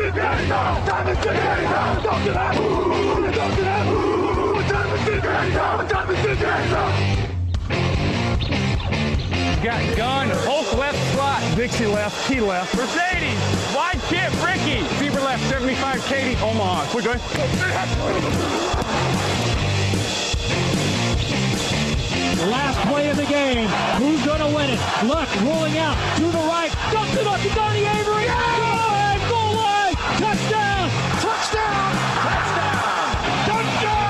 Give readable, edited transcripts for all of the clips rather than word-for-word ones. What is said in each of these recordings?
Got gun, Hulk left slot, Dixie left, T left, Mercedes, wide chip, Ricky, Fever left, 75, Katie, Omaha. We're good. Last play of the game. Who's going to win it? Luck rolling out to the right. Dumps it up to Donnie Avery. Yeah! Goal line. Touchdown. Touchdown. Touchdown. Touchdown.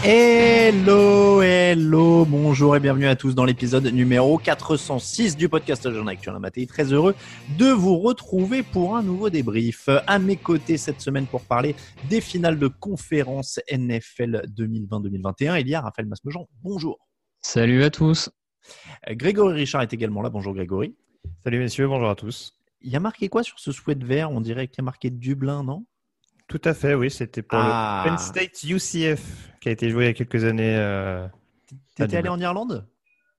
Hello, bonjour et bienvenue à tous dans l'épisode numéro 406 du podcast Jean Actuel Matéi. Très heureux de vous retrouver pour un nouveau débrief. À mes côtés cette semaine pour parler des finales de conférence NFL 2020-2021, il y a Raphaël Masmejean. Bonjour. Salut à tous. Grégory Richard est également là. Bonjour Grégory. Salut messieurs, bonjour à tous. Il y a marqué quoi sur ce sweat vert? On dirait qu'il y a marqué Dublin, non? Tout à fait, oui. C'était pour le Penn State UCF qui a été joué il y a quelques années. T'étais allé en Irlande?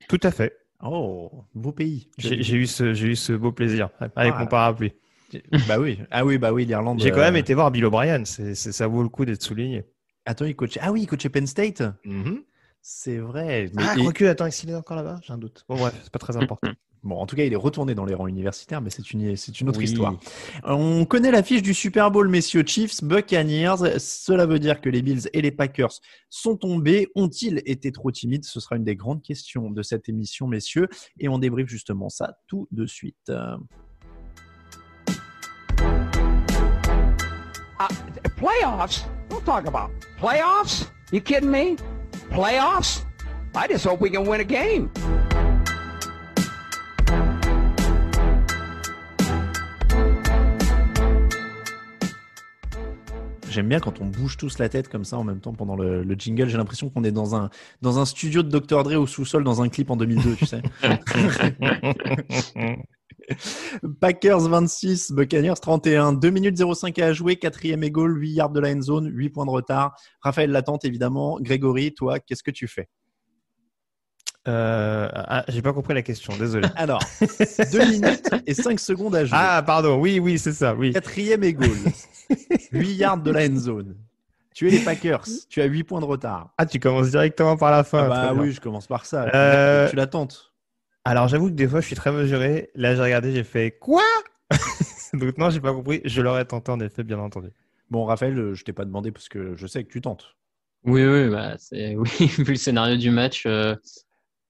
Tout à fait. Oh, beau pays. J'ai eu ce beau plaisir avec mon parapluie. Bah oui, l'Irlande. J'ai quand même été voir Bill O'Brien. Ça vaut le coup d'être souligné. Attends, il coachait Penn State. C'est vrai. Quoique, attends, est-ce qu'il est encore là-bas? J'ai un doute. Bon, bref, c'est pas très important. Bon, en tout cas, il est retourné dans les rangs universitaires, mais c'est une autre histoire. On connaît l'affiche du Super Bowl, messieurs. Chiefs, Buccaneers. Cela veut dire que les Bills et les Packers sont tombés. Ont-ils été trop timides? Ce sera une des grandes questions de cette émission, messieurs. Et on débriefe justement ça tout de suite. Playoffs? Don't talk about playoffs. You kidding me? Playoffs? I just hope we can win a game. J'aime bien quand on bouge tous la tête comme ça en même temps pendant le jingle. J'ai l'impression qu'on est dans un studio de Dr. Dre au sous-sol dans un clip en 2002, tu sais. Packers 26, Buccaneers 31. 2 minutes 05 à jouer, 4e et goal, 8 yards de la end zone, 8 points de retard. Raphaël l'attente évidemment. Grégory, toi, qu'est-ce que tu fais? J'ai pas compris la question, désolé. Alors, 2 minutes et 5 secondes à jouer. Ah, pardon, oui, c'est ça, oui. 4e et goal, 8 yards de la end zone. Tu es les Packers, tu as 8 points de retard. Ah, tu commences directement par la fin. Ah bah oui, je commence par ça. Tu l'attentes. Alors, j'avoue que des fois, je suis très mesuré. Là, j'ai regardé, j'ai fait quoi? Donc non, j'ai pas compris. Je l'aurais tenté en effet, bien entendu. Bon, Raphaël, je t'ai pas demandé parce que je sais que tu tentes. Oui, vu le scénario du match.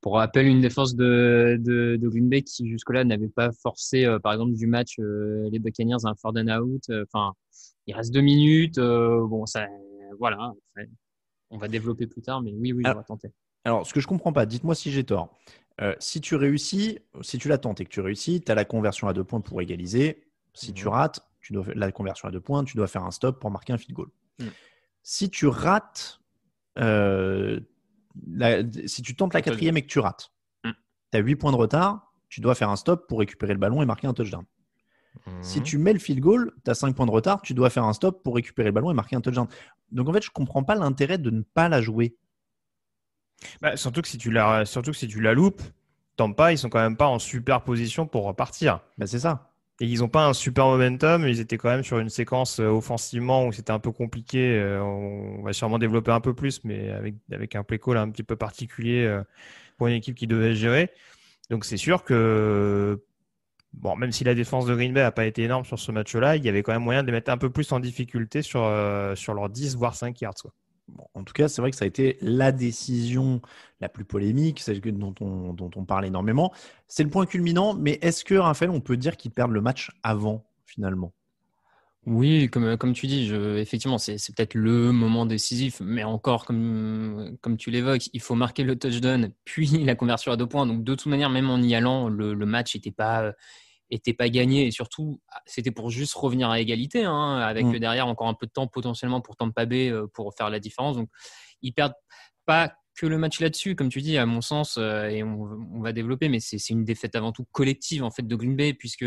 Pour rappel, une défense de Green Bay qui jusque-là n'avait pas forcé, par exemple, du match les Buccaneers à un 4 and out. Il reste 2 minutes. Voilà. On va développer plus tard, mais oui, on va tenter. Alors, ce que je comprends pas, dites-moi si j'ai tort. Si tu réussis, si tu la tentes et que tu réussis, tu as la conversion à 2 points pour égaliser. Si tu rates, tu dois la conversion à 2 points, tu dois faire un stop pour marquer un field goal. Si tu rates, si tu tentes la 4e et que tu rates, tu as 8 points de retard, tu dois faire un stop pour récupérer le ballon et marquer un touchdown. Si tu mets le field goal, tu as 5 points de retard, tu dois faire un stop pour récupérer le ballon et marquer un touchdown. Donc en fait, je ne comprends pas l'intérêt de ne pas la jouer. Surtout que si tu la loupes, Tampa, ils sont quand même pas en super position pour repartir. C'est ça. Et ils n'ont pas un super momentum. Ils étaient quand même sur une séquence offensivement où c'était un peu compliqué. On va sûrement développer un peu plus, mais avec un play call un petit peu particulier pour une équipe qui devait gérer. Donc c'est sûr que même si la défense de Green Bay n'a pas été énorme sur ce match-là, il y avait quand même moyen de les mettre un peu plus en difficulté sur leurs 10 voire 5 yards. Bon, en tout cas, c'est vrai que ça a été la décision la plus polémique, celle dont on parle énormément. C'est le point culminant, mais est-ce que, Raphaël, on peut dire qu'ils perdent le match avant, finalement? Oui, comme tu dis, effectivement, c'est peut-être le moment décisif, mais encore, comme tu l'évoques, il faut marquer le touchdown, puis la conversion à 2 points. Donc, de toute manière, même en y allant, le match n'était pas gagné, et surtout c'était pour juste revenir à égalité avec derrière encore un peu de temps potentiellement pour Tampa Bay pour faire la différence. Donc ils perdent pas que le match là-dessus, comme tu dis, à mon sens, et on va développer, mais c'est une défaite avant tout collective en fait de Green Bay, puisque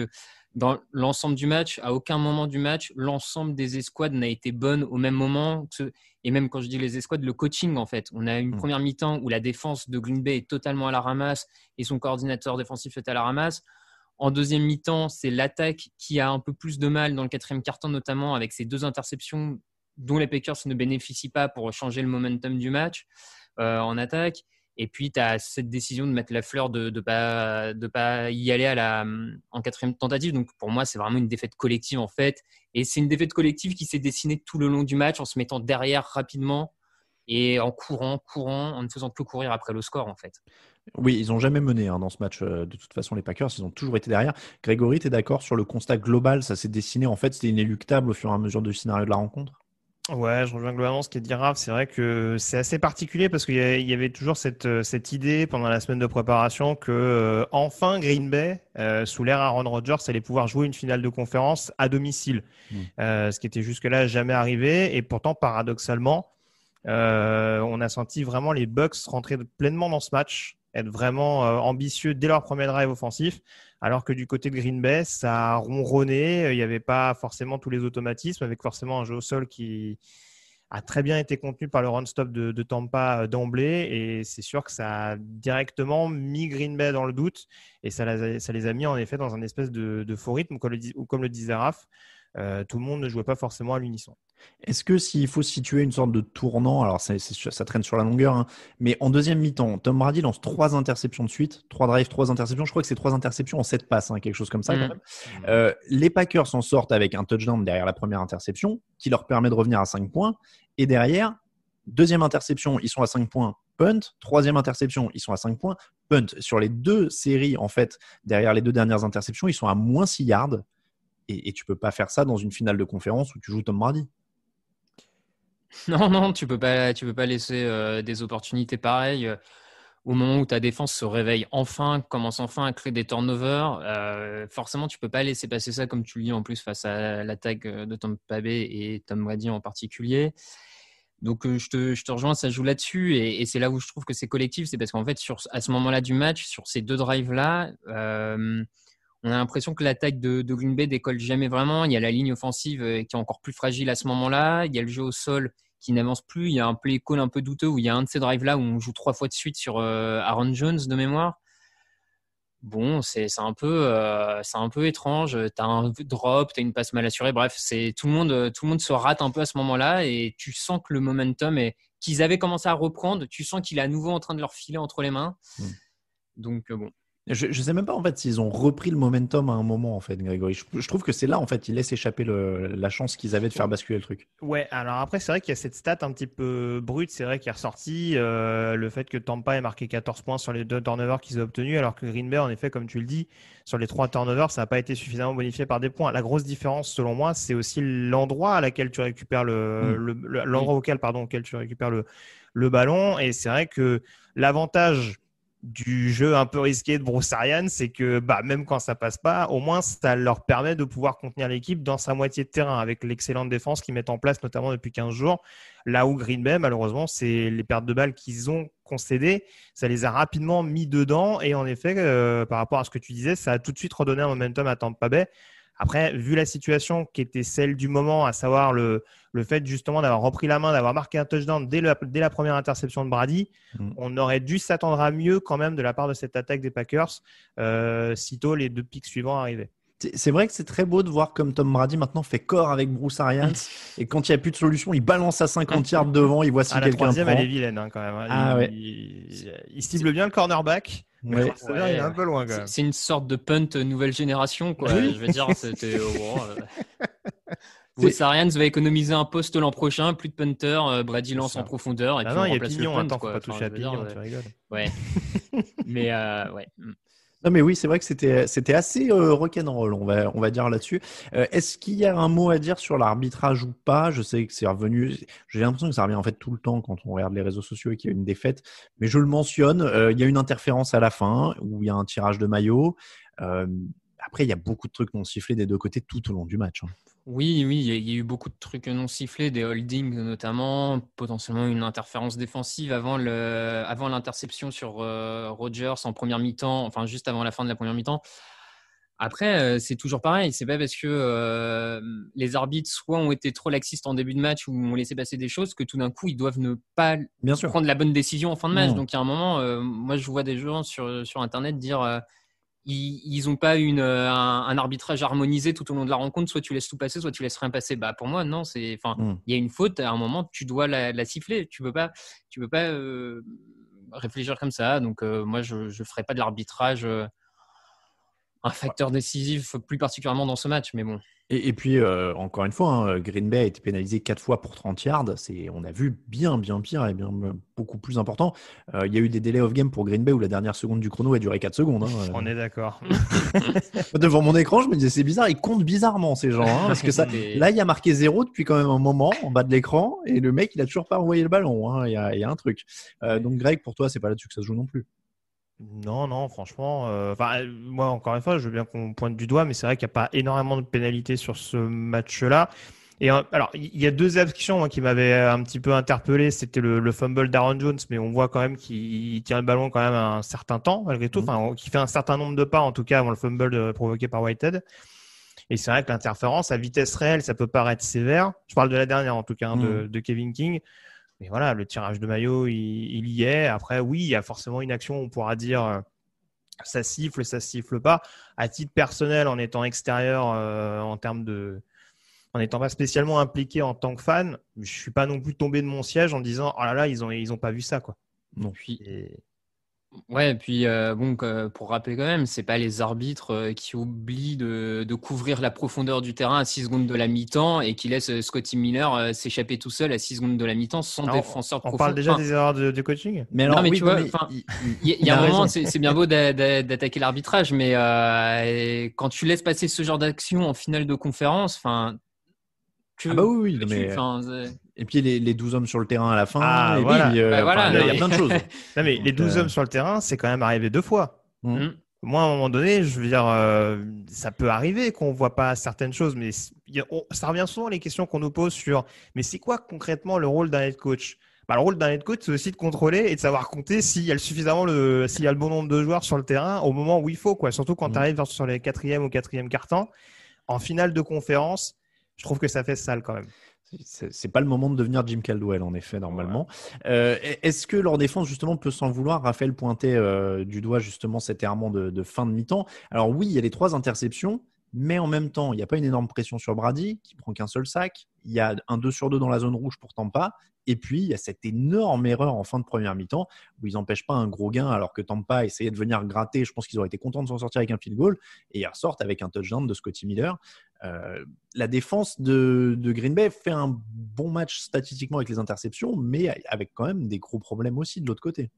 dans l'ensemble du match, à aucun moment du match, l'ensemble des escouades n'a été bonne au même moment. Et même quand je dis les escouades, le coaching en fait. On a une première mi-temps où la défense de Green Bay est totalement à la ramasse et son coordinateur défensif est à la ramasse. En deuxième mi-temps, c'est l'attaque qui a un peu plus de mal dans le quatrième quart-temps, notamment avec ces 2 interceptions dont les Packers ne bénéficient pas pour changer le momentum du match en attaque. Et puis, tu as cette décision de mettre Lafleur de pas y aller en quatrième tentative. Donc, pour moi, c'est vraiment une défaite collective, en fait. Et c'est une défaite collective qui s'est dessinée tout le long du match en se mettant derrière rapidement et en courant, en ne faisant que courir après le score, en fait. Oui, ils n'ont jamais mené dans ce match. De toute façon, les Packers, ils ont toujours été derrière. Grégory, tu es d'accord sur le constat global? Ça s'est dessiné, en fait, c'était inéluctable au fur et à mesure du scénario de la rencontre? Ouais, je rejoins globalement ce qui est dit Raph. C'est vrai que c'est assez particulier parce qu'il y avait toujours cette idée pendant la semaine de préparation que enfin Green Bay, sous l'ère Aaron Rodgers, allait pouvoir jouer une finale de conférence à domicile. Ce qui était jusque-là jamais arrivé. Et pourtant, paradoxalement, on a senti vraiment les Bucks rentrer pleinement dans ce match, être vraiment ambitieux dès leur premier drive offensif, alors que du côté de Green Bay, ça a ronronné, il n'y avait pas forcément tous les automatismes, avec forcément un jeu au sol qui a très bien été contenu par le run-stop de Tampa d'emblée, et c'est sûr que ça a directement mis Green Bay dans le doute, et ça les a mis en effet dans un espèce de faux rythme, ou comme le disait Raph, tout le monde ne jouait pas forcément à l'unisson. Est-ce que s'il faut situer une sorte de tournant, alors ça traîne sur la longueur, hein, mais en deuxième mi-temps, Tom Brady lance 3 interceptions de suite, 3 drives, 3 interceptions. Je crois que c'est 3 interceptions en 7 passes, quelque chose comme ça. Quand même. Les Packers s'en sortent avec un touchdown derrière la première interception qui leur permet de revenir à 5 points. Et derrière, deuxième interception, ils sont à 5 points, punt. Troisième interception, ils sont à 5 points, punt. Sur les 2 séries, en fait, derrière les 2 dernières interceptions, ils sont à moins 6 yards. Et tu peux pas faire ça dans une finale de conférence où tu joues Tom Brady. Non, tu peux pas laisser des opportunités pareilles au moment où ta défense se réveille commence enfin à créer des turnovers. Forcément, tu peux pas laisser passer ça, comme tu le dis en plus, face à l'attaque de Tampa Bay et Tom Brady en particulier. Donc, je te rejoins, ça joue là-dessus. Et c'est là où je trouve que c'est collectif. C'est parce qu'en fait, à ce moment-là du match, sur ces 2 drives-là, on a l'impression que l'attaque de Green Bay décolle jamais vraiment. Il y a la ligne offensive qui est encore plus fragile à ce moment-là. Il y a le jeu au sol qui n'avance plus. Il y a un play call un peu douteux où il y a un de ces drives-là où on joue 3 fois de suite sur Aaron Jones de mémoire. Bon, c'est un peu étrange. Tu as un drop, tu as une passe mal assurée. Bref, tout le monde se rate un peu à ce moment-là et tu sens que le momentum qu'ils avaient commencé à reprendre. Tu sens qu'il est à nouveau en train de leur filer entre les mains. Donc, bon. Je sais même pas en fait s'ils ont repris le momentum à un moment en fait, Grégory. Je trouve que c'est là en fait, ils laissent échapper la chance qu'ils avaient de faire basculer le truc. Ouais, alors après c'est vrai qu'il y a cette stat un petit peu brute, c'est vrai qui est ressortie, le fait que Tampa ait marqué 14 points sur les 2 turnovers qu'ils ont obtenus, alors que Green Bay en effet, comme tu le dis, sur les 3 turnovers, ça n'a pas été suffisamment bonifié par des points. La grosse différence selon moi, c'est aussi l'endroit à laquelle tu récupères auquel tu récupères le ballon, et c'est vrai que l'avantage du jeu un peu risqué de Bruce Arians, c'est que même quand ça passe pas, au moins ça leur permet de pouvoir contenir l'équipe dans sa moitié de terrain avec l'excellente défense qu'ils mettent en place notamment depuis 15 jours. Là où Green Bay, malheureusement, c'est les pertes de balles qu'ils ont concédées, ça les a rapidement mis dedans et en effet, par rapport à ce que tu disais, ça a tout de suite redonné un momentum à Tampa Bay. Après, vu la situation qui était celle du moment, à savoir le fait justement d'avoir repris la main, d'avoir marqué un touchdown dès la première interception de Brady, on aurait dû s'attendre à mieux quand même de la part de cette attaque des Packers, sitôt les 2 picks suivants arrivaient. C'est vrai que c'est très beau de voir comme Tom Brady maintenant fait corps avec Bruce Arians et quand il n'y a plus de solution, il balance à 50 yards devant, il voit si quelqu'un prend. La troisième, elle est vilaine quand même. Il cible bien le cornerback. Mais il est un peu loin quand même. C'est une sorte de punt nouvelle génération, quoi. Je veux dire, c'était Bruce Arians va économiser un poste l'an prochain, plus de punter, Brady lance en profondeur et puis on remplace Pignon, le punt. Faut pas toucher à Pignon, tu rigoles. Ouais. Mais ouais. Non mais oui, c'est vrai que c'était assez rock'n'roll, on va dire là-dessus. Est-ce qu'il y a un mot à dire sur l'arbitrage ou pas? Je sais que c'est revenu, j'ai l'impression que ça revient en fait tout le temps quand on regarde les réseaux sociaux et qu'il y a une défaite, mais je le mentionne, il y a une interférence à la fin où il y a un tirage de maillot. Après, il y a beaucoup de trucs non sifflés des 2 côtés tout au long du match. Oui, il y a eu beaucoup de trucs non sifflés, des holdings notamment, potentiellement une interférence défensive avant l'interception sur Rodgers en première mi-temps, enfin juste avant la fin de la première mi-temps. Après, c'est toujours pareil, c'est pas parce que les arbitres soit ont été trop laxistes en début de match ou ont laissé passer des choses que tout d'un coup ils doivent ne pas prendre la bonne décision en fin de match. Donc il y a un moment, moi je vois des gens sur internet dire ils ont pas un arbitrage harmonisé tout au long de la rencontre. Soit tu laisses tout passer, soit tu laisses rien passer. Bah pour moi, non. Il y a une faute. À un moment, tu dois la siffler. Tu peux pas réfléchir comme ça. Donc moi, je ferai pas de l'arbitrage un facteur décisif, plus particulièrement dans ce match. Mais bon. Et puis, encore une fois, hein, Green Bay a été pénalisé 4 fois pour 30 yards. On a vu bien pire et beaucoup plus important. Il y a eu des délais off-game pour Green Bay où la dernière seconde du chrono a duré 4 secondes. Hein. On est d'accord. Devant mon écran, je me disais, c'est bizarre, ils comptent bizarrement ces gens. Hein, parce que là, il y a marqué 0 depuis quand même un moment en bas de l'écran et le mec, il a toujours pas envoyé le ballon. Hein. Il y a un truc. Donc, Greg, pour toi, c'est pas là-dessus que ça se joue non plus. Non, franchement. Moi, encore une fois, je veux bien qu'on pointe du doigt, mais c'est vrai qu'il n'y a pas énormément de pénalités sur ce match-là. Et alors, il y a 2 actions moi, qui m'avaient un petit peu interpellé. C'était le fumble d'Aaron Jones, mais on voit quand même qu'il tient le ballon quand même un certain temps, malgré tout. Enfin, qu'il fait un certain nombre de pas, en tout cas, avant le fumble provoqué par Whitehead. Et c'est vrai que l'interférence à vitesse réelle, ça peut paraître sévère. Je parle de la dernière, en tout cas, de Kevin King. Mais voilà, le tirage de maillot, il y est. Après, oui, il y a forcément une action où on pourra dire ça siffle pas. À titre personnel, en étant extérieur, en n'étant pas spécialement impliqué en tant que fan, je suis pas non plus tombé de mon siège en disant oh là là, ils ont pas vu ça quoi. Non. Ouais, et puis pour rappeler quand même, c'est pas les arbitres qui oublient de couvrir la profondeur du terrain à 6 secondes de la mi-temps et qui laissent Scotty Miller s'échapper tout seul à 6 secondes de la mi-temps sans défenseur profond. On parle déjà des erreurs de coaching. Mais alors, tu vois, il y a un moment, c'est bien beau d'attaquer l'arbitrage, mais quand tu laisses passer ce genre d'action en finale de conférence, oui. Et puis les 12 hommes sur le terrain à la fin. Il y a plein de choses. Non, mais les 12 hommes sur le terrain, c'est quand même arrivé 2 fois. Moi, à un moment donné, je veux dire, ça peut arriver qu'on ne voit pas certaines choses, mais ça revient souvent les questions qu'on nous pose sur mais c'est quoi concrètement le rôle d'un head coach? Le rôle d'un head coach, c'est aussi de contrôler et de savoir compter s'il y a s'il y a le bon nombre de joueurs sur le terrain au moment où il faut, quoi. Surtout quand tu arrives sur les 4e ou 4e quart-temps. En finale de conférence, je trouve que ça fait sale quand même. C'est pas le moment de devenir Jim Caldwell, en effet, normalement. Est-ce que leur défense, justement, peut s'en vouloir? Raphaël pointait du doigt, justement, cet errement de fin de mi-temps. Alors oui, il y a les 3 interceptions, mais en même temps, il n'y a pas une énorme pression sur Brady, qui prend qu'un seul sac. Il y a un 2 sur 2 dans la zone rouge pour Tampa. Et puis, il y a cette énorme erreur en fin de première mi-temps où ils n'empêchent pas un gros gain alors que Tampa essayait de venir gratter. Je pense qu'ils auraient été contents de s'en sortir avec un field goal. Et ils ressortent avec un touchdown de Scotty Miller. La défense de Green Bay fait un bon match statistiquement avec les interceptions, mais avec quand même des gros problèmes aussi de l'autre côté.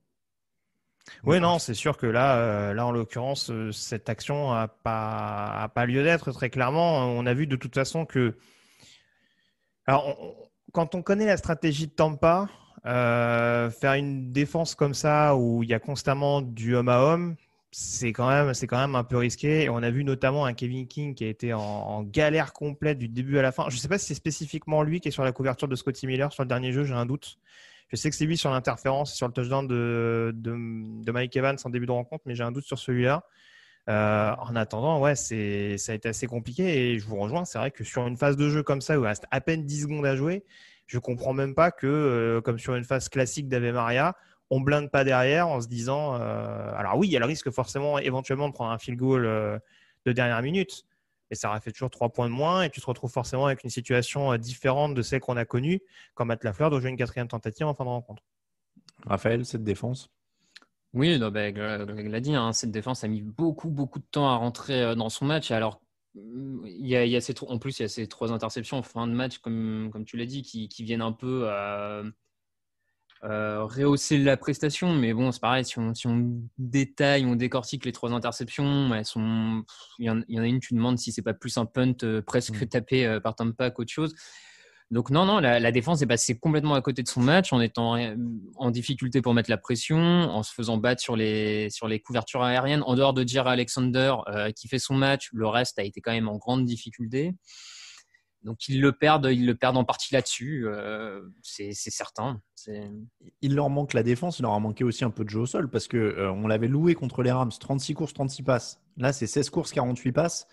Oui, non, c'est sûr que là, en l'occurrence, cette action n'a pas lieu d'être très clairement. On a vu de toute façon que… Alors, quand on connaît la stratégie de Tampa, faire une défense comme ça où il y a constamment du homme à homme, c'est quand même un peu risqué. Et on a vu notamment un Kevin King qui a été en galère complète du début à la fin. Je ne sais pas si c'est spécifiquement lui qui est sur la couverture de Scotty Miller sur le dernier jeu, j'ai un doute. Je sais que c'est lui sur l'interférence et sur le touchdown de Mike Evans en début de rencontre, mais j'ai un doute sur celui-là. En attendant, ouais, ça a été assez compliqué et je vous rejoins. C'est vrai que sur une phase de jeu comme ça où il reste à peine 10 secondes à jouer, je comprends même pas que, comme sur une phase classique d'Ave Maria, on blinde pas derrière en se disant alors oui, il y a le risque forcément éventuellement de prendre un field goal de dernière minute, mais ça aurait fait toujours 3 points de moins et tu te retrouves forcément avec une situation différente de celle qu'on a connue quand Matt Lafleur doit jouer une 4e tentative en fin de rencontre. Raphaël, cette défense? Oui, Greg l'a dit, hein, cette défense a mis beaucoup de temps à rentrer dans son match. Alors, il y a en plus, il y a ces 3 interceptions en fin de match, comme tu l'as dit, qui viennent un peu rehausser la prestation. Mais bon, c'est pareil, si on détaille, on décortique les 3 interceptions, il y en a une, tu te demandes si c'est pas plus un punt presque tapé par Tampa qu'autre chose. Donc non, la défense est passée complètement à côté de son match en étant en difficulté pour mettre la pression, en se faisant battre sur les couvertures aériennes. En dehors de Jaire Alexander qui fait son match, le reste a été quand même en grande difficulté. Donc ils le perdent en partie là-dessus, c'est certain. Il leur manque la défense, il leur a manqué aussi un peu de jeu au sol parce que on l'avait loué contre les Rams, 36 courses, 36 passes. Là, c'est 16 courses, 48 passes.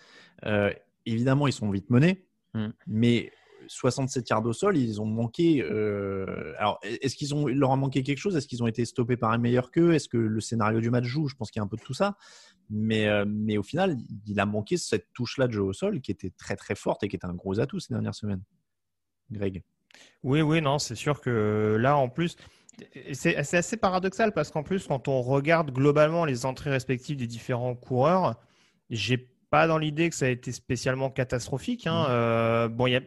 Évidemment, ils sont vite menés, mais 67 yards au sol, ils ont manqué. Alors, il leur a manqué quelque chose? Est-ce qu'ils ont été stoppés par un meilleur qu'eux? Est-ce que le scénario du match joue? Je pense qu'il y a un peu de tout ça. Mais au final, il a manqué cette touche-là de jeu au sol qui était très très forte et qui était un gros atout ces dernières semaines. Greg. Oui, non, c'est sûr que là, en plus, c'est assez paradoxal parce qu'en plus, quand on regarde globalement les entrées respectives des différents coureurs, j'ai pas dans l'idée que ça a été spécialement catastrophique. Bon,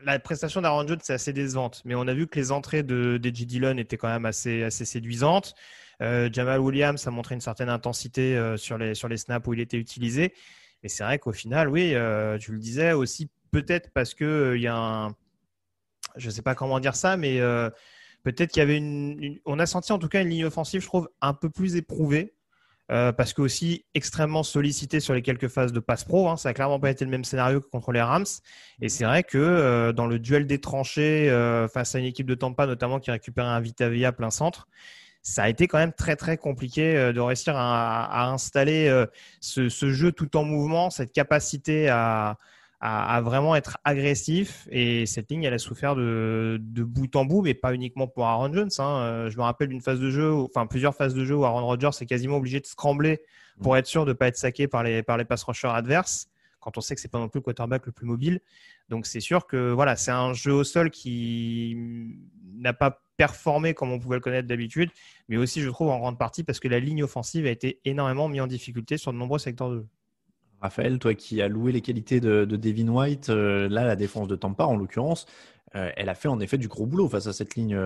la prestation d'Aaron Jones, c'est assez décevante, mais on a vu que les entrées d'Edgy Dillon étaient quand même assez séduisantes. Jamal Williams a montré une certaine intensité sur les snaps où il était utilisé. Mais c'est vrai qu'au final, oui, tu le disais aussi, peut-être parce que il y a je ne sais pas comment dire ça, mais peut-être qu'il y avait on a senti en tout cas une ligne offensive, je trouve, un peu plus éprouvée. Parce que aussi extrêmement sollicité sur les quelques phases de passe pro. Ça n'a clairement pas été le même scénario que contre les Rams. Et c'est vrai que dans le duel des tranchées face à une équipe de Tampa, notamment qui récupérait un Vita Vea plein centre, ça a été quand même très très compliqué de réussir à installer ce jeu tout en mouvement, cette capacité à vraiment être agressif. Et cette ligne, elle a souffert de bout en bout, mais pas uniquement pour Aaron Jones. Je me rappelle d'une phase de jeu, plusieurs phases de jeu où Aaron Rodgers est quasiment obligé de scrambler pour être sûr de ne pas être saqué par les pass rushers adverses, quand on sait que c'est pas non plus le quarterback le plus mobile. Donc c'est sûr que voilà, c'est un jeu au sol qui n'a pas performé comme on pouvait le connaître d'habitude, mais aussi je trouve en grande partie parce que la ligne offensive a été énormément mise en difficulté sur de nombreux secteurs de jeu. Raphaël, toi qui as loué les qualités de Devin White, là, la défense de Tampa, en l'occurrence, elle a fait en effet du gros boulot face à cette ligne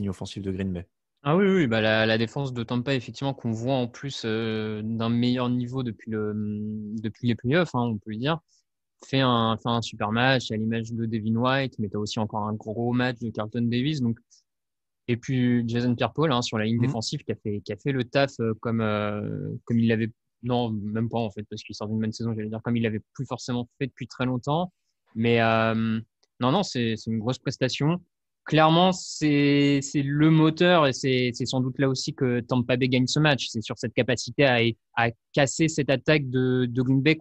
offensive de Green Bay. Ah oui, bah la défense de Tampa, effectivement, qu'on voit en plus d'un meilleur niveau depuis les playoffs, on peut le dire, fait un super match à l'image de Devin White, mais tu as aussi encore un gros match de Carlton Davis. Donc, et puis Jason Pierre-Paul sur la ligne défensive qui a fait le taf comme il l'avait. Non, même pas en fait, parce qu'il sort d'une bonne saison, j'allais dire, comme il l'avait plus forcément fait depuis très longtemps. Mais non, c'est une grosse prestation. Clairement, c'est le moteur et c'est sans doute là aussi que Tampa Bay gagne ce match. C'est sur cette capacité à casser cette attaque de Green Bay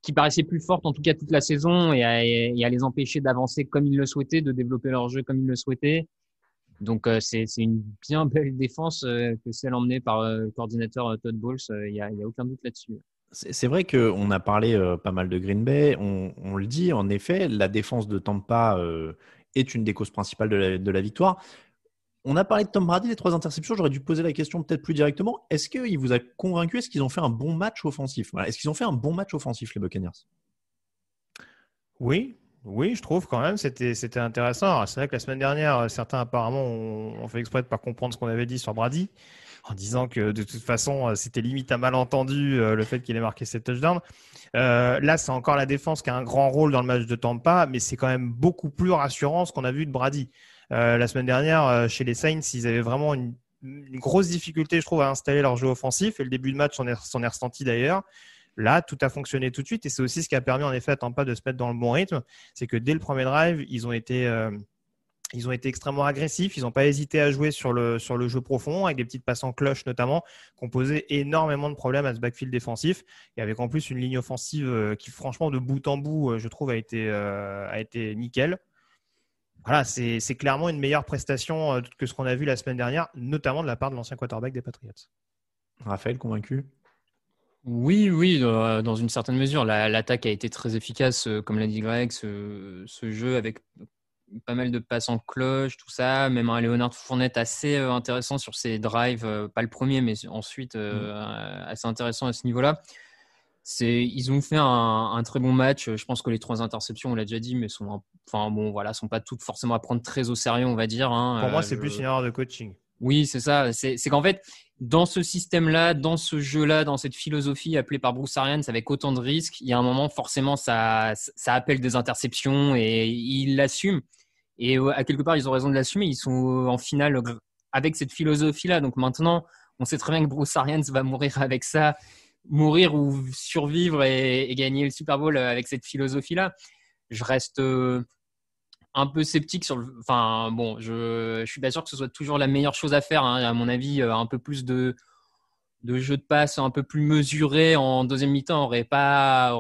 qui paraissait plus forte en tout cas toute la saison et à les empêcher d'avancer comme ils le souhaitaient, de développer leur jeu comme ils le souhaitaient. Donc, c'est une bien belle défense que celle emmenée par le coordinateur Todd Bowles. Il y a aucun doute là-dessus. C'est vrai qu'on a parlé pas mal de Green Bay. On le dit, en effet, la défense de Tampa est une des causes principales de la victoire. On a parlé de Tom Brady, les 3 interceptions. J'aurais dû poser la question peut-être plus directement. Est-ce qu'il vous a convaincu? Est-ce qu'ils ont fait un bon match offensif? Est-ce qu'ils ont fait un bon match offensif, les Buccaneers? Oui, je trouve quand même c'était intéressant. Alors, c'est vrai que la semaine dernière, certains apparemment ont fait exprès de ne pas comprendre ce qu'on avait dit sur Brady, en disant que de toute façon, c'était limite un malentendu le fait qu'il ait marqué ses touchdowns. Là, c'est encore la défense qui a un grand rôle dans le match de Tampa, mais c'est quand même beaucoup plus rassurant ce qu'on a vu de Brady. La semaine dernière, chez les Saints, ils avaient vraiment une grosse difficulté, je trouve, à installer leur jeu offensif, et le début de match s'en est ressenti d'ailleurs. Là, tout a fonctionné tout de suite et c'est aussi ce qui a permis en effet à Tampa de se mettre dans le bon rythme. C'est que dès le premier drive, ils ont été extrêmement agressifs. Ils n'ont pas hésité à jouer sur le jeu profond avec des petites passes en cloche notamment qui ont posé énormément de problèmes à ce backfield défensif et avec en plus une ligne offensive qui franchement de bout en bout, je trouve, a été nickel. Voilà, c'est clairement une meilleure prestation que ce qu'on a vu la semaine dernière, notamment de la part de l'ancien quarterback des Patriots. Raphaël, convaincu? Oui, dans une certaine mesure. L'attaque a été très efficace, comme l'a dit Greg, ce jeu avec pas mal de passes en cloche, tout ça. Même un Leonard Fournette assez intéressant sur ses drives, pas le premier, mais ensuite assez intéressant à ce niveau-là. Ils ont fait un très bon match. Je pense que les 3 interceptions, on l'a déjà dit, mais sont pas toutes forcément à prendre très au sérieux, on va dire. Pour moi, c'est plus une erreur de coaching. Oui, c'est ça. C'est qu'en fait, dans ce système-là, dans ce jeu-là, dans cette philosophie appelée par Bruce Arians avec autant de risques, il y a un moment, forcément, ça appelle des interceptions et ils l'assument. Et à quelque part, ils ont raison de l'assumer. Ils sont en finale avec cette philosophie-là. Donc maintenant, on sait très bien que Bruce Arians va mourir avec ça, mourir ou survivre et gagner le Super Bowl avec cette philosophie-là. Je reste un peu sceptique sur je suis pas sûr que ce soit toujours la meilleure chose à faire. À mon avis, un peu plus de de jeu de passe un peu plus mesuré en deuxième mi-temps aurait pas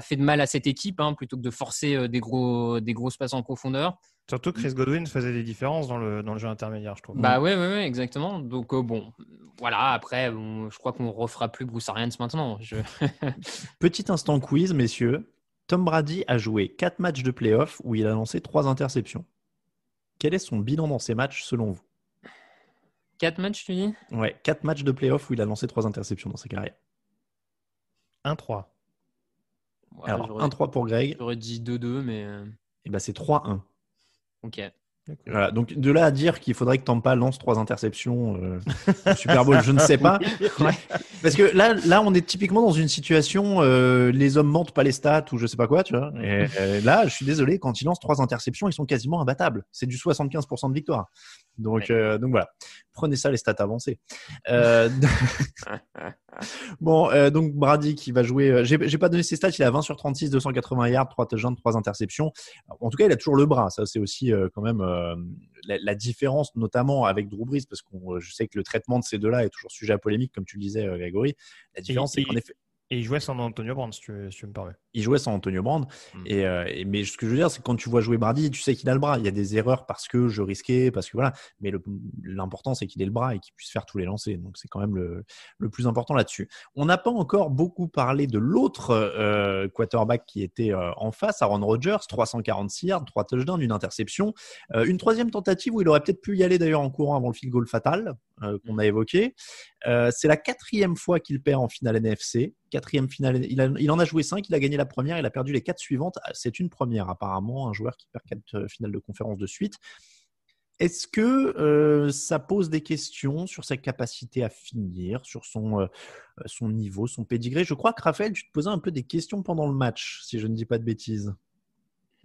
fait de mal à cette équipe, hein, plutôt que de forcer des grosses passes en profondeur. Surtout que Chris Godwin faisait des différences dans le jeu intermédiaire, je trouve. Bah ouais, exactement. Donc bon, voilà. Après, je crois qu'on refera plus Bruce Arians maintenant. Petit instant quiz, messieurs. Tom Brady a joué 4 matchs de playoff où il a lancé 3 interceptions. Quel est son bilan dans ces matchs selon vous? 4 matchs, tu dis? Ouais, 4 matchs de playoff où il a lancé 3 interceptions dans sa carrière. 1-3. Ouais, Alors, 1-3 pour Greg. J'aurais dit 2-2, mais... Et ben c'est 3-1. Ok. Voilà, donc de là à dire qu'il faudrait que Tampa lance 3 interceptions au Super Bowl, je ne sais pas. Ouais. Parce que là, on est typiquement dans une situation, les hommes mentent pas les stats ou je sais pas quoi, tu vois. Et là, je suis désolé, quand ils lancent 3 interceptions, ils sont quasiment imbattables. C'est du 75% de victoire. Donc voilà, prenez ça les stats avancées. Bon, donc Brady qui va jouer. J'ai pas donné ses stats, il a 20 sur 36, 280 yards, 3 touchdowns, 3 interceptions. En tout cas, il a toujours le bras. Ça, c'est aussi quand même la différence, notamment avec Drew Brees, parce que je sais que le traitement de ces deux-là est toujours sujet à polémique, comme tu le disais, Grégory. La différence, c'est qu'en effet. Et il jouait sans Antonio Brown, si tu me permets. Il jouait sans Antonio Brown. Mais ce que je veux dire, c'est que quand tu vois jouer Brady, tu sais qu'il a le bras. Il y a des erreurs parce que je risquais, parce que voilà. Mais l'important, c'est qu'il ait le bras et qu'il puisse faire tous les lancers. Donc, c'est quand même le plus important là-dessus. On n'a pas encore beaucoup parlé de l'autre quarterback qui était en face, Aaron Rodgers, 346 yards, 3 touchdowns, une interception. Une troisième tentative où il aurait peut-être pu y aller d'ailleurs en courant avant le field goal fatal qu'on a évoqué. C'est la 4e fois qu'il perd en finale NFC. 4e finale. Il en a joué 5, il a gagné la première, il a perdu les 4 suivantes. C'est une première apparemment, un joueur qui perd 4 finales de conférence de suite. Est-ce que ça pose des questions sur sa capacité à finir, sur son niveau, son pédigré? Je crois que Raphaël, tu te posais un peu des questions pendant le match, si je ne dis pas de bêtises.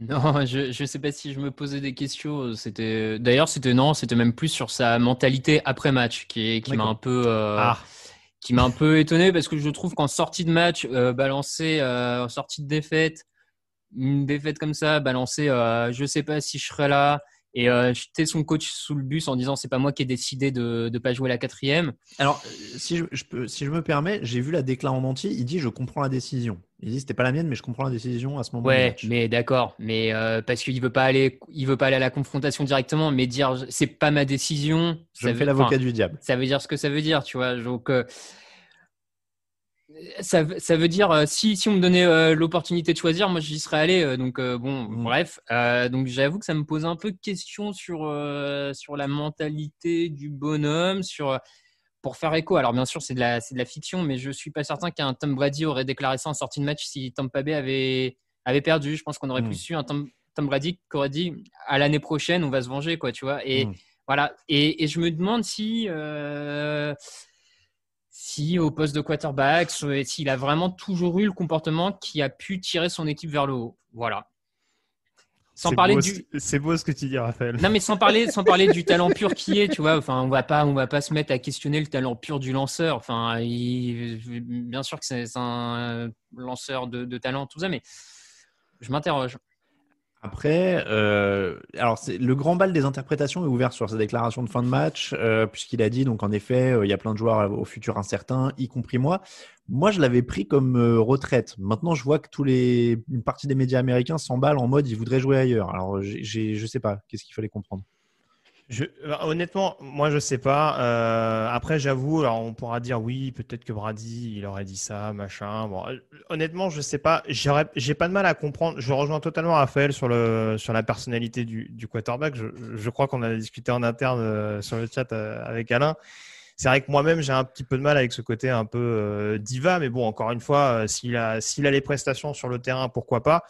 Non, je sais pas si je me posais des questions. C'était même plus sur sa mentalité après match qui m'a un peu qui m'a un peu étonné, parce que je trouve qu'en sortie de match, balancer en sortie de défaite, une défaite comme ça, balancer je sais pas si je serai là, et jeter son coach sous le bus en disant c'est pas moi qui ai décidé de pas jouer la 4e. Alors si je me permets, j'ai vu la décla en entier. Il dit je comprends la décision. Il dit c'était pas la mienne, mais je comprends la décision à ce moment. Ouais, mais d'accord, mais parce qu'il veut pas aller à la confrontation directement, mais dire c'est pas ma décision. Je me fais l'avocat du diable. Ça veut dire ce que ça veut dire, tu vois. Donc ça veut dire si on me donnait l'opportunité de choisir, moi j'y serais allé. Bref. Donc j'avoue que ça me pose un peu de questions sur la mentalité du bonhomme, pour faire écho. Alors bien sûr c'est de la fiction, mais je suis pas certain qu'un Tom Brady aurait déclaré ça en sortie de match si Tampa Bay avait perdu. Je pense qu'on aurait plus su un Tom Brady qui aurait dit à l'année prochaine on va se venger, quoi, tu vois. Et voilà. Et je me demande si au poste de quarterback, s'il a vraiment toujours eu le comportement qui a pu tirer son équipe vers le haut. Voilà. C'est beau ce que tu dis, Raphaël. Non, mais sans parler du talent pur qui est, tu vois. Enfin, on va pas se mettre à questionner le talent pur du lanceur. Enfin, bien sûr que c'est un lanceur de talent, tout ça, mais je m'interroge. Après, alors le grand bal des interprétations est ouvert sur sa déclaration de fin de match, puisqu'il a dit, donc en effet, il y a plein de joueurs au futur incertain, y compris moi. Moi, je l'avais pris comme retraite. Maintenant, je vois que une partie des médias américains s'emballent en mode ils voudraient jouer ailleurs. Alors, je sais pas, qu'est-ce qu'il fallait comprendre? Honnêtement, moi je sais pas. Après, j'avoue, alors on pourra dire oui, peut-être que Brady il aurait dit ça, machin. Bon, honnêtement, je sais pas. J'ai pas de mal à comprendre. Je rejoins totalement Raphaël sur la personnalité du quarterback. Je crois qu'on a discuté en interne sur le chat avec Alain. C'est vrai que moi-même j'ai un petit peu de mal avec ce côté un peu diva, mais bon, encore une fois, s'il a les prestations sur le terrain, pourquoi pas.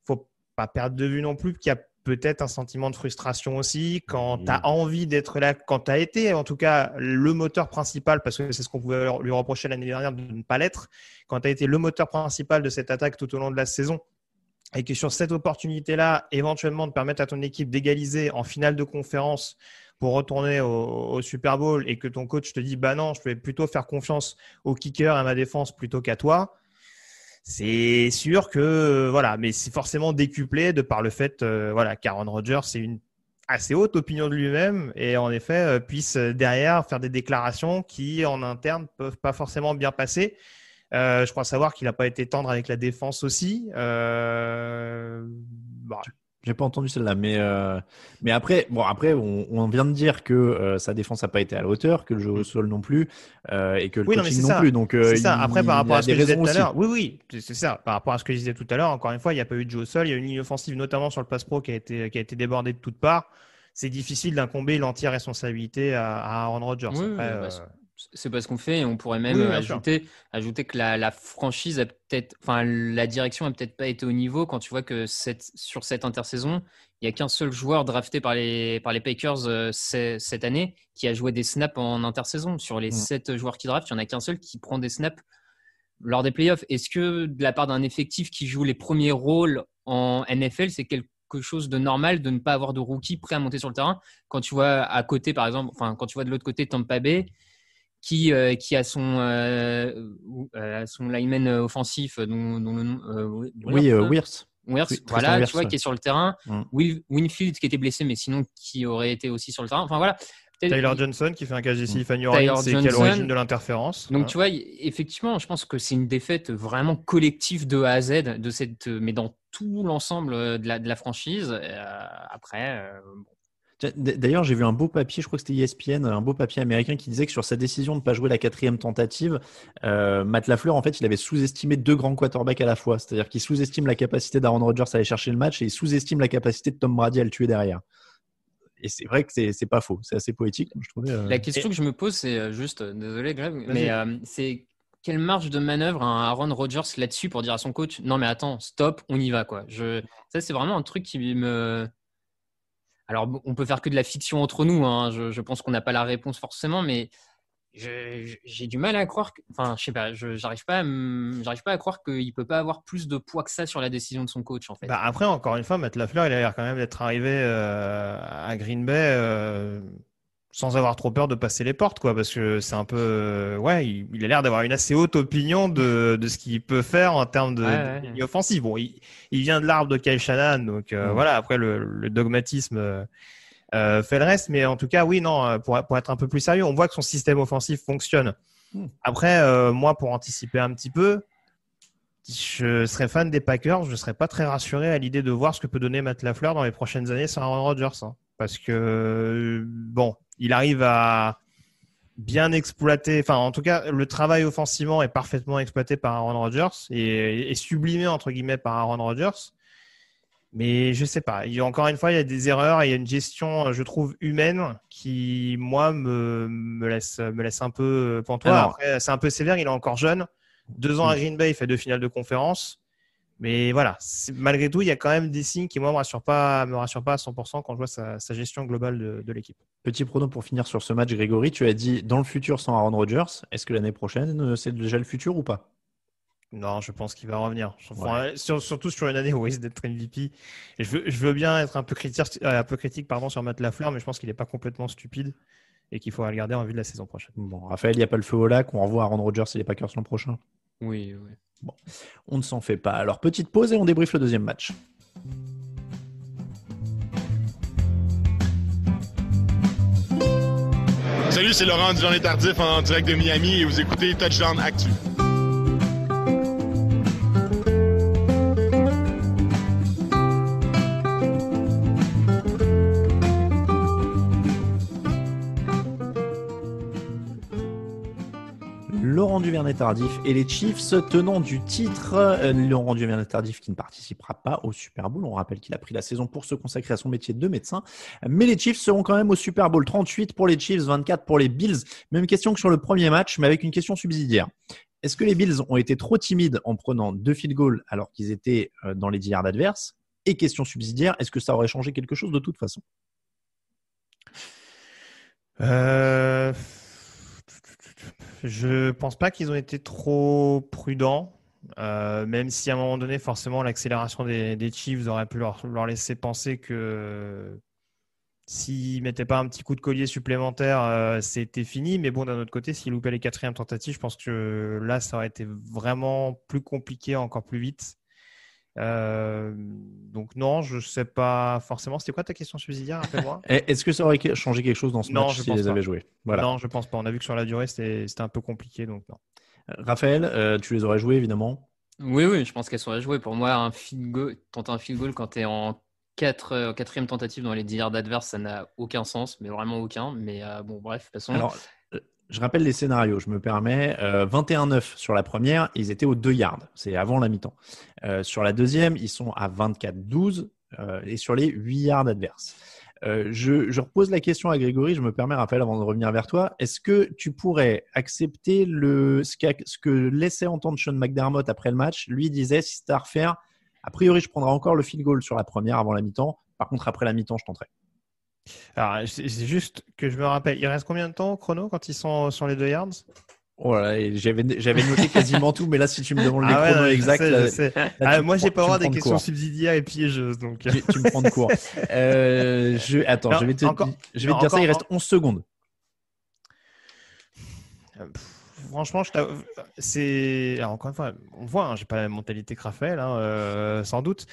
Faut pas perdre de vue non plus qu'il y a peut-être un sentiment de frustration aussi quand tu as envie d'être là, quand tu as été en tout cas le moteur principal, parce que c'est ce qu'on pouvait lui reprocher l'année dernière de ne pas l'être, quand tu as été le moteur principal de cette attaque tout au long de la saison, et que sur cette opportunité-là, éventuellement de permettre à ton équipe d'égaliser en finale de conférence pour retourner au Super Bowl, et que ton coach te dit bah non, je vais plutôt faire confiance au kicker et à ma défense plutôt qu'à toi. C'est sûr que voilà, mais c'est forcément décuplé de par le fait qu'Aaron Rodgers c'est une assez haute opinion de lui-même et en effet puisse derrière faire des déclarations qui en interne peuvent pas forcément bien passer. Je crois savoir qu'il n'a pas été tendre avec la défense aussi. J'ai pas entendu celle-là, mais après, on vient de dire que sa défense n'a pas été à la hauteur, que le jeu au sol non plus, et que le coaching non plus. Donc, c'est ça. Après, par rapport à ce que je disais tout à l'heure, oui, c'est ça. Par rapport à ce que je disais tout à l'heure, encore une fois, il n'y a pas eu de jeu au sol. Il y a une ligne offensive, notamment sur le pass pro, qui a été débordée de toutes parts. C'est difficile d'incomber l'entière responsabilité à Aaron Rodgers. Oui, Après, c'est pas ce qu'on fait. Et on pourrait même ajouter que la franchise a peut-être, enfin, la direction a peut-être pas été au niveau quand tu vois que sur cette intersaison, il y a qu'un seul joueur drafté par les Packers cette année qui a joué des snaps en intersaison. Sur les 7 joueurs qui draftent, il y en a qu'un seul qui prend des snaps lors des playoffs. Est-ce que de la part d'un effectif qui joue les premiers rôles en NFL, c'est quelque chose de normal de ne pas avoir de rookie prêt à monter sur le terrain quand tu vois à côté, par exemple, enfin quand tu vois de l'autre côté Tampa Bay qui a son lineman offensif dont le nom Wirtz. Voilà, tu vois, qui est sur le terrain. Winfield qui était blessé, mais sinon qui aurait été aussi sur le terrain. Enfin voilà. Tyler Johnson qui fait un cas ici, Fanny Orleans, c'est qui est à l'origine de l'interférence. Donc tu vois, effectivement, je pense que c'est une défaite vraiment collective de A à Z, mais dans tout l'ensemble de la franchise. Après. D'ailleurs, j'ai vu un beau papier, je crois que c'était ESPN, un beau papier américain qui disait que sur sa décision de ne pas jouer la 4e tentative, Matt LaFleur, en fait, il avait sous-estimé 2 grands quarterbacks à la fois. C'est-à-dire qu'il sous-estime la capacité d'Aaron Rodgers à aller chercher le match et il sous-estime la capacité de Tom Brady à le tuer derrière. Et c'est vrai que c'est pas faux, c'est assez poétique, je trouvais. La question que je me pose, c'est juste, désolé Greg, mais c'est quelle marge de manœuvre a Aaron Rodgers là-dessus pour dire à son coach, non mais attends, stop, on y va quoi. Ça c'est vraiment un truc qui me... Alors, on peut faire que de la fiction entre nous. Hein. Je pense qu'on n'a pas la réponse forcément, mais j'ai du mal à croire. Enfin, je sais pas. J'arrive pas à croire qu'il peut pas avoir plus de poids que ça sur la décision de son coach, en fait. Après, encore une fois, Matt LaFleur, il a l'air quand même d'être arrivé à Green Bay sans avoir trop peur de passer les portes, quoi, parce que c'est un peu, il a l'air d'avoir une assez haute opinion de ce qu'il peut faire en termes de ligne offensive. Bon, il vient de l'arbre de Kyle Shanahan, donc voilà. Après, le dogmatisme fait le reste, mais en tout cas, oui, non, pour être un peu plus sérieux, on voit que son système offensif fonctionne. Après, moi, pour anticiper un petit peu, je serais fan des Packers, je serais pas très rassuré à l'idée de voir ce que peut donner Matt LaFleur dans les prochaines années sans Aaron Rodgers, hein, parce que bon. Il arrive à bien exploiter, enfin en tout cas le travail offensivement est parfaitement exploité par Aaron Rodgers et sublimé entre guillemets par Aaron Rodgers. Mais je sais pas, encore une fois il y a des erreurs et il y a une gestion, je trouve, humaine qui moi me laisse un peu pantois. Après c'est un peu sévère, il est encore jeune, 2 ans à Green Bay, il fait 2 finales de conférence. Mais voilà, malgré tout, il y a quand même des signes qui, moi, me rassurent pas à 100% quand je vois sa gestion globale de l'équipe. Petit prono pour finir sur ce match, Grégory. Tu as dit dans le futur sans Aaron Rodgers. Est-ce que l'année prochaine, c'est déjà le futur ou pas? Non, je pense qu'il va revenir. Surtout sur une année où il risque d'être MVP. Et je veux bien être un peu critique sur Matt LaFleur, mais je pense qu'il n'est pas complètement stupide et qu'il faut le garder en vue de la saison prochaine. Bon, Raphaël, il n'y a pas le feu au lac. On revoit Aaron Rodgers et les Packers l'an prochain. Oui. Bon, on ne s'en fait pas. Alors, petite pause et on débriefe le deuxième match. Salut, c'est Laurent du Journée Tardif en direct de Miami et vous écoutez Touchdown Actu. Laurent Duvernay-Tardif et les Chiefs tenant du titre. Laurent Duvernay-Tardif qui ne participera pas au Super Bowl. On rappelle qu'il a pris la saison pour se consacrer à son métier de médecin. Mais les Chiefs seront quand même au Super Bowl. 38 pour les Chiefs, 24 pour les Bills. Même question que sur le premier match, mais avec une question subsidiaire. Est-ce que les Bills ont été trop timides en prenant 2 field goals alors qu'ils étaient dans les 10 yards adverses? Et question subsidiaire, est-ce que ça aurait changé quelque chose de toute façon? Je pense pas qu'ils ont été trop prudents, même si à un moment donné, forcément, l'accélération des Chiefs aurait pu leur laisser penser que s'ils mettaient pas un petit coup de collier supplémentaire, c'était fini. Mais bon, d'un autre côté, s'ils loupaient les 4e tentatives, je pense que là, ça aurait été vraiment plus compliqué, encore plus vite. Donc non, je sais pas forcément. C'était quoi ta question subsidiaire, rappelle-moi? Est-ce que ça aurait changé quelque chose dans ce Non, match je s'ils pense les pas. avaient joués? Voilà. Non, je pense pas. On a vu que sur la durée, c'était un peu compliqué, donc non. Raphaël, tu les aurais joués évidemment. Oui, oui, je pense qu'elles sont à jouer. Pour moi, tenter un field goal quand tu es en quatrième tentative dans les 10 yards adverses, ça n'a aucun sens, mais vraiment aucun. Mais bon, bref, passons. Alors, je rappelle les scénarios, je me permets. 21-9 sur la première, ils étaient aux 2 yards. C'est avant la mi-temps. Sur la deuxième, ils sont à 24-12 et sur les 8 yards adverses. Je repose la question à Grégory, je me permets, Raphaël, avant de revenir vers toi. Est-ce que tu pourrais accepter ce que laissait entendre Sean McDermott après le match? Lui disait, si c'était à refaire, a priori, je prendrai encore le field goal sur la première avant la mi-temps. Par contre, après la mi-temps, je tenterai. Alors, c'est juste que je me rappelle, il reste combien de temps au chrono quand ils sont sur les 2 yards? Voilà, et j'avais noté quasiment tout, mais là, si tu me demandes les ouais, chronos non, exacts, je sais. Moi, j'ai pas tu droit me des prends de questions court. subsidiaires et piégeuses. Donc... Tu me prends de court. Attends, Non, je vais te dire ça, encore, il reste 11 secondes. Franchement, alors, encore une fois, on voit, hein, j'ai pas la mentalité que Raphaël, hein, sans doute.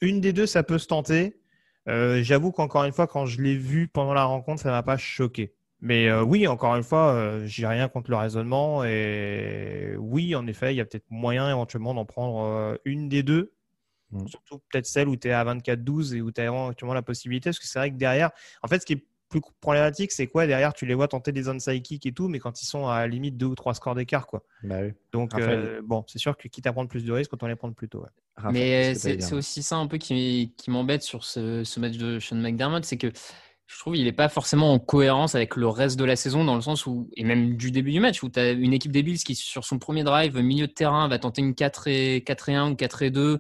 Une des deux, ça peut se tenter. J'avoue qu'encore une fois, quand je l'ai vu pendant la rencontre, ça m'a pas choqué. Mais oui, encore une fois, j'ai rien contre le raisonnement. Et oui, en effet, il y a peut-être moyen éventuellement d'en prendre une des deux. Surtout peut-être celle où tu es à 24-12 et où tu as éventuellement la possibilité. Parce que c'est vrai que derrière, en fait, ce qui est plus problématique, c'est quoi? Derrière, tu les vois tenter des onside kicks et tout, mais quand ils sont à la limite 2 ou 3 scores d'écart, quoi. Bah oui. Donc, bon, c'est sûr que quitte à prendre plus de risques, autant les prendre plus tôt. Ouais. Raphaël, Mais qu'est-ce que t'allais c'est dire? aussi ça un peu qui m'embête sur ce match de Sean McDermott, c'est que je trouve qu'il n'est pas forcément en cohérence avec le reste de la saison, dans le sens où, et même du début du match, où tu as une équipe des Bills qui, sur son premier drive, milieu de terrain, va tenter une 4-1 ou 4-2.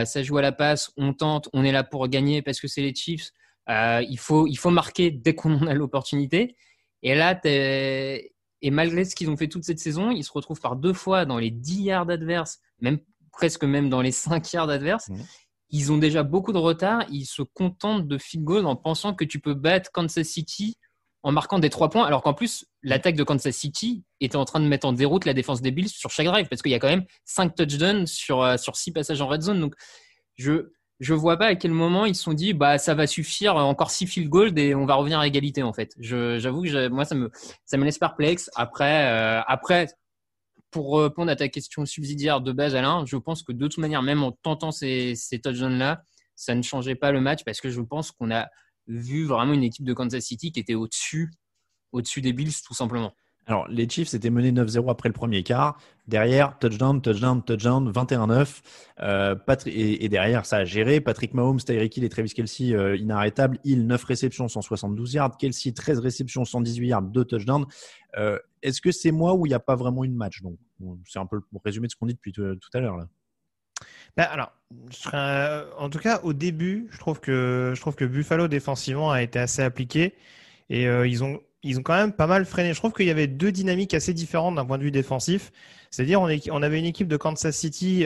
Ça joue à la passe, on tente, on est là pour gagner parce que c'est les Chiefs. Il faut marquer dès qu'on en a l'opportunité. Et là, et malgré ce qu'ils ont fait toute cette saison, ils se retrouvent par 2 fois dans les 10 yards adverses, presque même dans les 5 yards adverses. Ils ont déjà beaucoup de retard. Ils se contentent de field goal en pensant que tu peux battre Kansas City en marquant des 3 points, alors qu'en plus, l'attaque de Kansas City était en train de mettre en déroute la défense des Bills sur chaque drive, parce qu'il y a quand même 5 touchdowns sur 6 passages en red zone. Donc, je vois pas à quel moment ils se sont dit, bah, ça va suffire, encore 6 field goals et on va revenir à égalité, en fait. J'avoue que moi, ça me laisse perplexe. Après, pour répondre à ta question subsidiaire de base, Alain, je pense que de toute manière, même en tentant ces touchdowns-là, ça ne changeait pas le match parce que je pense qu'on a vu vraiment une équipe de Kansas City qui était au-dessus des Bills, tout simplement. Alors, les Chiefs étaient menés 9-0 après le premier quart. Derrière, touchdown, 21-9. Et derrière, ça a géré. Patrick Mahomes, Tyreek Hill et Travis Kelce, inarrêtables. Hill, 9 réceptions, 172 yards. Kelce, 13 réceptions, 118 yards, 2 touchdowns. Est-ce que c'est moi où il n'y a pas vraiment une match? Donc, c'est un peu le résumé de ce qu'on dit depuis tout à l'heure, là. Alors, en tout cas, au début, je trouve que Buffalo défensivement a été assez appliqué et ils ont quand même pas mal freiné. Je trouve qu'il y avait 2 dynamiques assez différentes d'un point de vue défensif. C'est-à-dire, on avait une équipe de Kansas City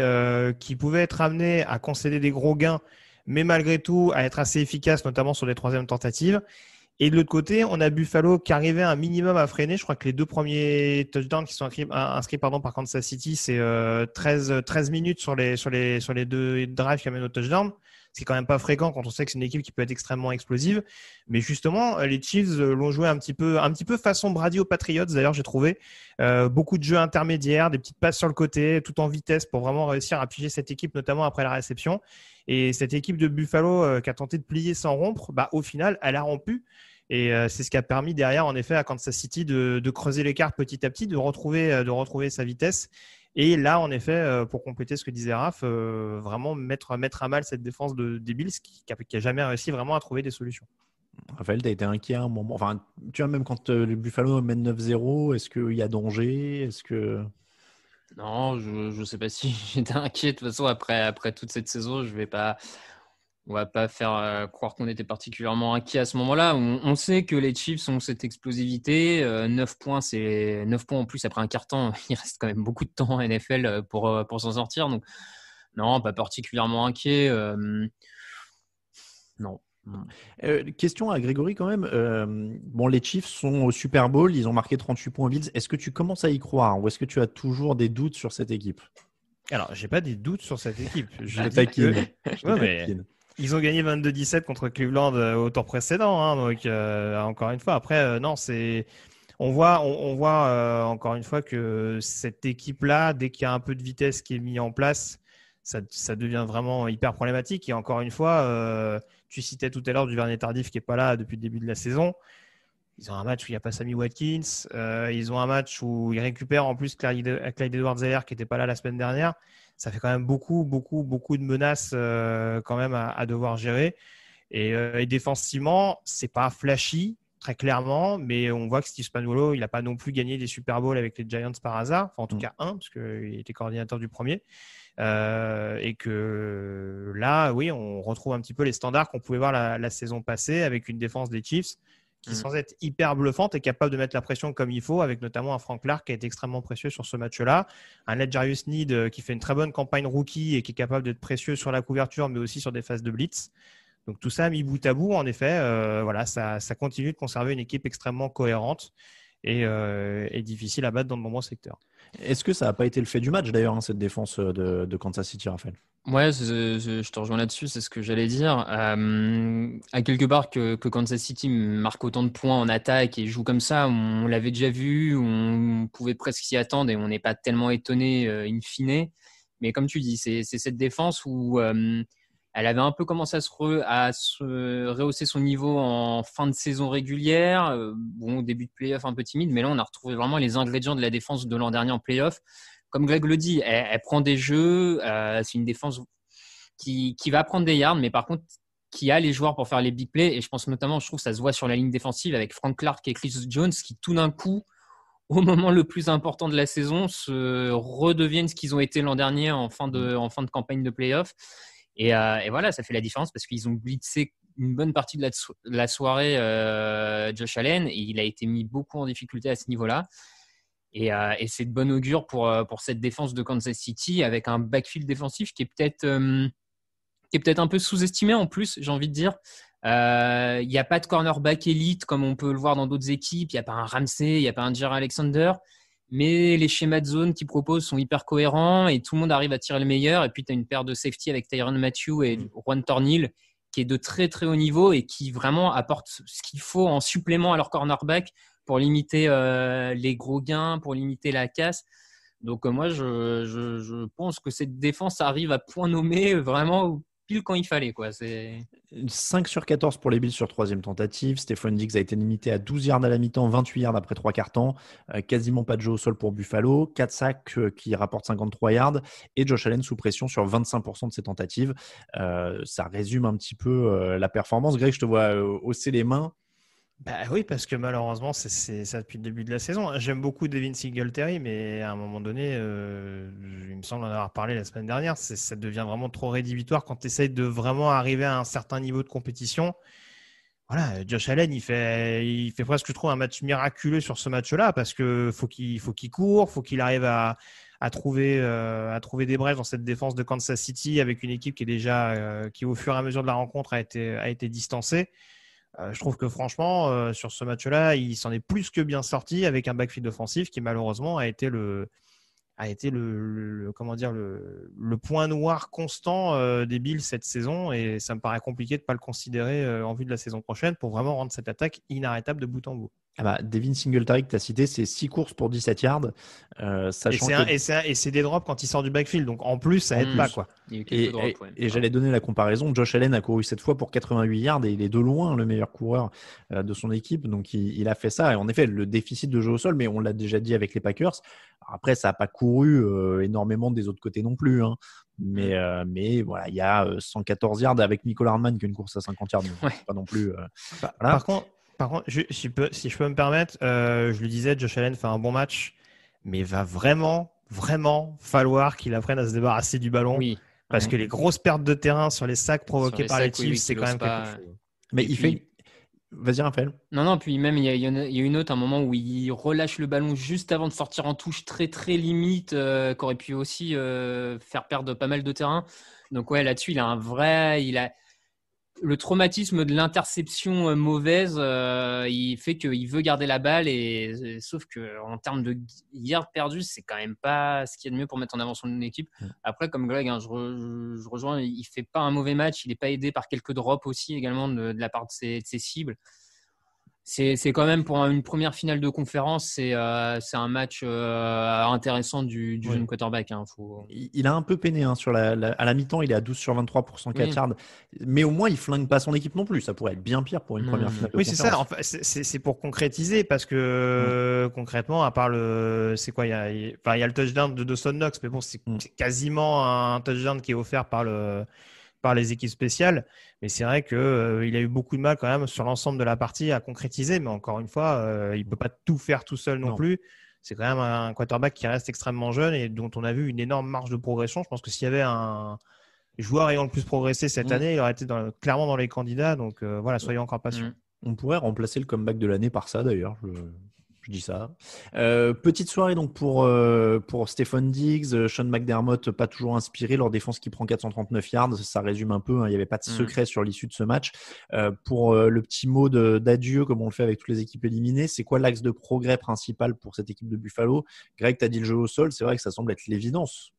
qui pouvait être amenée à concéder des gros gains, mais malgré tout à être assez efficace, notamment sur les 3e tentatives. Et de l'autre côté, on a Buffalo qui arrivait un minimum à freiner. Je crois que les 2 premiers touchdowns qui sont inscrits par Kansas City, c'est 13 minutes sur les 2 drives qui amènent au touchdown. C'est quand même pas fréquent quand on sait que c'est une équipe qui peut être extrêmement explosive. Mais justement, les Chiefs l'ont joué un petit peu façon Brady aux Patriots. D'ailleurs, j'ai trouvé beaucoup de jeux intermédiaires, des petites passes sur le côté, tout en vitesse pour vraiment réussir à piéger cette équipe, notamment après la réception. Et cette équipe de Buffalo qui a tenté de plier sans rompre, bah, au final, elle a rompu. Et c'est ce qui a permis derrière, en effet, à Kansas City de creuser l'écart petit à petit, de retrouver sa vitesse. Et là, en effet, pour compléter ce que disait Raph, vraiment mettre à mal cette défense des Bills qui n'a jamais réussi vraiment à trouver des solutions. Raphaël, tu as été inquiet à un moment. Enfin, tu vois, même quand le Buffalo mène 9-0, est-ce qu'il y a danger? Est-ce que... Non, je sais pas si j'étais inquiet. De toute façon, après toute cette saison, on va pas faire croire qu'on était particulièrement inquiet à ce moment-là. On sait que les Chiefs ont cette explosivité. 9 points, c'est 9 points en plus après un quart-temps. Il reste quand même beaucoup de temps en NFL pour s'en sortir. Donc, non, pas particulièrement inquiet. Non. Question à Grégory quand même. Bon, les Chiefs sont au Super Bowl. Ils ont marqué 38 points aux Bills. Est-ce que tu commences à y croire ou est-ce que tu as toujours des doutes sur cette équipe? Alors, j'ai pas des doutes sur cette équipe. Je taquine. Ouais, mais ils ont gagné 22-17 contre Cleveland au tour précédent. Hein, donc, encore une fois, après, non, c'est. On voit encore une fois que cette équipe-là, dès qu'il y a un peu de vitesse qui est mis en place, ça devient vraiment hyper problématique. Et encore une fois, tu citais tout à l'heure Duvernay Tardif qui n'est pas là depuis le début de la saison. Ils ont un match où il n'y a pas Sammy Watkins. Ils ont un match où ils récupèrent en plus Clyde Edwards-Helaire qui n'était pas là la semaine dernière. Ça fait quand même beaucoup de menaces quand même à devoir gérer. Et défensivement, c'est pas flashy, très clairement, mais on voit que Steve Spagnuolo, il n'a pas non plus gagné des Super Bowls avec les Giants par hasard. Enfin, en tout cas, un, parce qu'il était coordinateur du premier. Et que là, oui, on retrouve un petit peu les standards qu'on pouvait voir la saison passée avec une défense des Chiefs qui, sans être hyper bluffante, est capable de mettre la pression comme il faut, avec notamment un Frank Clark qui a été extrêmement précieux sur ce match-là, un L'Jarius Sneed qui fait une très bonne campagne rookie et qui est capable d'être précieux sur la couverture, mais aussi sur des phases de blitz. Donc tout ça mis bout à bout, en effet, voilà, ça continue de conserver une équipe extrêmement cohérente et difficile à battre dans de nombreux secteurs. Est-ce que ça n'a pas été le fait du match d'ailleurs, cette défense de Kansas City, Raphaël? Ouais, je te rejoins là-dessus, c'est ce que j'allais dire. À quelque part que Kansas City marque autant de points en attaque et joue comme ça, on l'avait déjà vu, on pouvait presque s'y attendre et on n'est pas tellement étonné in fine. Mais comme tu dis, c'est cette défense où elle avait un peu commencé à se rehausser son niveau en fin de saison régulière. Bon, au début de play-off un peu timide, mais là on a retrouvé vraiment les ingrédients de la défense de l'an dernier en play-off. Comme Greg le dit, elle prend des jeux. C'est une défense qui va prendre des yards, mais par contre, qui a les joueurs pour faire les big plays. Et je pense notamment, je trouve que ça se voit sur la ligne défensive avec Frank Clark et Chris Jones qui, tout d'un coup, au moment le plus important de la saison, se redeviennent ce qu'ils ont été l'an dernier en fin de campagne de play-off. Et voilà, ça fait la différence parce qu'ils ont blitzé une bonne partie de la soirée Josh Allen et il a été mis beaucoup en difficulté à ce niveau-là. Et c'est de bon augure pour cette défense de Kansas City avec un backfield défensif qui est peut-être un peu sous-estimé en plus, j'ai envie de dire. Il n'y a pas de cornerback élite comme on peut le voir dans d'autres équipes. Il n'y a pas un Ramsey, il n'y a pas un Jaire Alexander. Mais les schémas de zone qu'ils proposent sont hyper cohérents et tout le monde arrive à tirer le meilleur. Et puis, tu as une paire de safety avec Tyrann Mathieu et Juan Thornhill qui est de très, très haut niveau et qui vraiment apporte ce qu'il faut en supplément à leur cornerback pour limiter les gros gains, pour limiter la casse. Donc, moi, je pense que cette défense arrive à point nommé vraiment pile quand il fallait, quoi. C'est 5 sur 14 pour les Bills sur troisième tentative. Stephon Diggs a été limité à 12 yards à la mi-temps, 28 yards après 3 quarts temps. Quasiment pas de jeu au sol pour Buffalo. 4 sacs qui rapportent 53 yards. Et Josh Allen sous pression sur 25% de ses tentatives. Ça résume un petit peu la performance. Greg, je te vois hausser les mains. Bah oui, parce que malheureusement, c'est ça depuis le début de la saison. J'aime beaucoup Devin Singletary, mais à un moment donné, il me semble en avoir parlé la semaine dernière, ça devient vraiment trop rédhibitoire quand tu essayes de vraiment arriver à un certain niveau de compétition. Voilà, Josh Allen, il fait presque, je trouve, un match miraculeux sur ce match-là parce que faut qu'il court, faut qu'il arrive à trouver des brèches dans cette défense de Kansas City avec une équipe qui est déjà, qui au fur et à mesure de la rencontre a été distancée. Je trouve que franchement, sur ce match-là, il s'en est plus que bien sorti avec un backfield offensif qui malheureusement a été le point noir constant des Bills cette saison et ça me paraît compliqué de ne pas le considérer en vue de la saison prochaine pour vraiment rendre cette attaque inarrêtable de bout en bout. Ah bah, Devin Singletary que tu as cité, c'est 6 courses pour 17 yards. Et c'est des drops quand il sort du backfield. Donc en plus, ça aide pas, quoi. Et j'allais donner la comparaison. Josh Allen a couru cette fois pour 88 yards et il est de loin le meilleur coureur de son équipe. Donc il a fait ça. Et en effet, le déficit de jeu au sol, mais on l'a déjà dit avec les Packers. Alors après, ça n'a pas couru énormément des autres côtés non plus. Hein. Mais voilà, il y a 114 yards avec Nicole Hardman qui a une course à 50 yards. Donc pas non plus. Voilà. Par contre, si je peux me permettre, je le disais, Josh Allen fait un bon match, mais il va vraiment falloir qu'il apprenne à se débarrasser du ballon. Oui. Parce que les grosses pertes de terrain sur les sacs provoqués par les Chiefs, c'est quand même quelque chose. Mais fait. Vas-y, Raphaël. Non, puis même, il y a une autre, un moment où il relâche le ballon juste avant de sortir en touche très, très limite, qui aurait pu aussi faire perdre pas mal de terrain. Donc, ouais, là-dessus, il a le traumatisme de l'interception mauvaise, il fait qu'il veut garder la balle sauf que en termes de yards perdus, c'est quand même pas ce qu'il y a de mieux pour mettre en avant son équipe. Après, comme Greg, hein, je rejoins, il fait pas un mauvais match, il est pas aidé par quelques drops aussi également de la part de ses cibles. C'est quand même pour une première finale de conférence, c'est un match intéressant du jeune quarterback. Hein, Il a un peu peiné à la mi-temps, il est à 12 sur 23 pour 104 yards, mais au moins il flingue pas son équipe non plus. Ça pourrait être bien pire pour une première finale de conférence. Oui, c'est ça. Enfin, c'est pour concrétiser parce que concrètement, à part c'est quoi, il y a le touchdown de Dawson Knox, mais bon, c'est quasiment un touchdown qui est offert par les équipes spéciales, mais c'est vrai qu'il a eu beaucoup de mal quand même sur l'ensemble de la partie à concrétiser, mais encore une fois, il ne peut pas tout faire tout seul non plus. C'est quand même un quarterback qui reste extrêmement jeune et dont on a vu une énorme marge de progression. Je pense que s'il y avait un joueur ayant le plus progressé cette année, il aurait été clairement dans les candidats, donc voilà, soyons encore patients. On pourrait remplacer le comeback de l'année par ça d'ailleurs. Je dis ça. Petite soirée donc pour Stephon Diggs, Sean McDermott pas toujours inspiré, leur défense qui prend 439 yards, ça résume un peu, hein, il n'y avait pas de secret sur l'issue de ce match. Pour le petit mot d'adieu comme on le fait avec toutes les équipes éliminées, c'est quoi l'axe de progrès principal pour cette équipe de Buffalo? Greg, tu as dit le jeu au sol, c'est vrai que ça semble être l'évidence.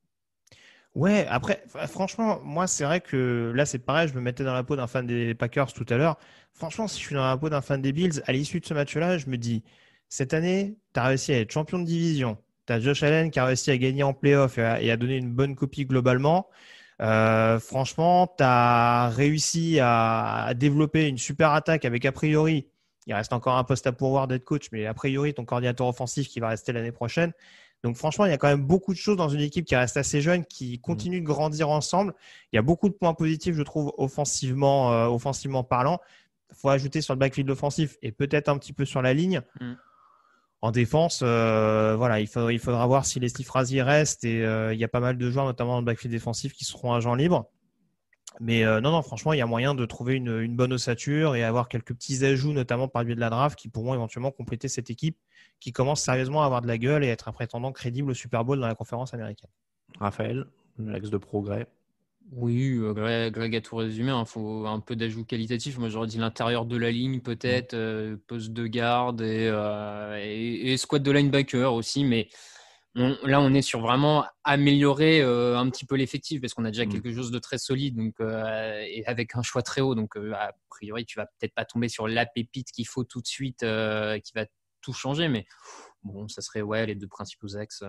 Ouais, après, franchement, moi, c'est vrai que là, c'est pareil, je me mettais dans la peau d'un fan des Packers tout à l'heure. Franchement, si je suis dans la peau d'un fan des Bills, à l'issue de ce match-là, je me dis, cette année, tu as réussi à être champion de division. Tu as Josh Allen qui a réussi à gagner en playoff et à donner une bonne copie globalement. Franchement, tu as réussi à développer une super attaque avec, a priori, il reste encore un poste à pourvoir d'être coach, mais a priori, ton coordinateur offensif qui va rester l'année prochaine. Donc franchement, il y a quand même beaucoup de choses dans une équipe qui reste assez jeune, qui continue de grandir ensemble. Il y a beaucoup de points positifs, je trouve, offensivement parlant. Il faut ajouter sur le backfield offensif et peut-être un petit peu sur la ligne. En défense, voilà, il faudra voir si les Steve Frazier restent et il y a pas mal de joueurs, notamment dans le backfield défensif, qui seront agents libres. Mais non, franchement, il y a moyen de trouver une bonne ossature et avoir quelques petits ajouts, notamment par le biais de la draft, qui pourront éventuellement compléter cette équipe qui commence sérieusement à avoir de la gueule et être un prétendant crédible au Super Bowl dans la conférence américaine. Raphaël, l'axe de progrès. Oui, Greg a tout résumé. Il faut un peu d'ajout qualitatif. Moi, j'aurais dit l'intérieur de la ligne, peut-être, poste de garde et squad de linebacker aussi. Mais là, on est sur vraiment améliorer un petit peu l'effectif parce qu'on a déjà quelque chose de très solide donc, et avec un choix très haut. Donc, a priori, tu vas peut-être pas tomber sur la pépite qu'il faut tout de suite qui va tout changer. Mais bon, ça serait les deux principaux axes.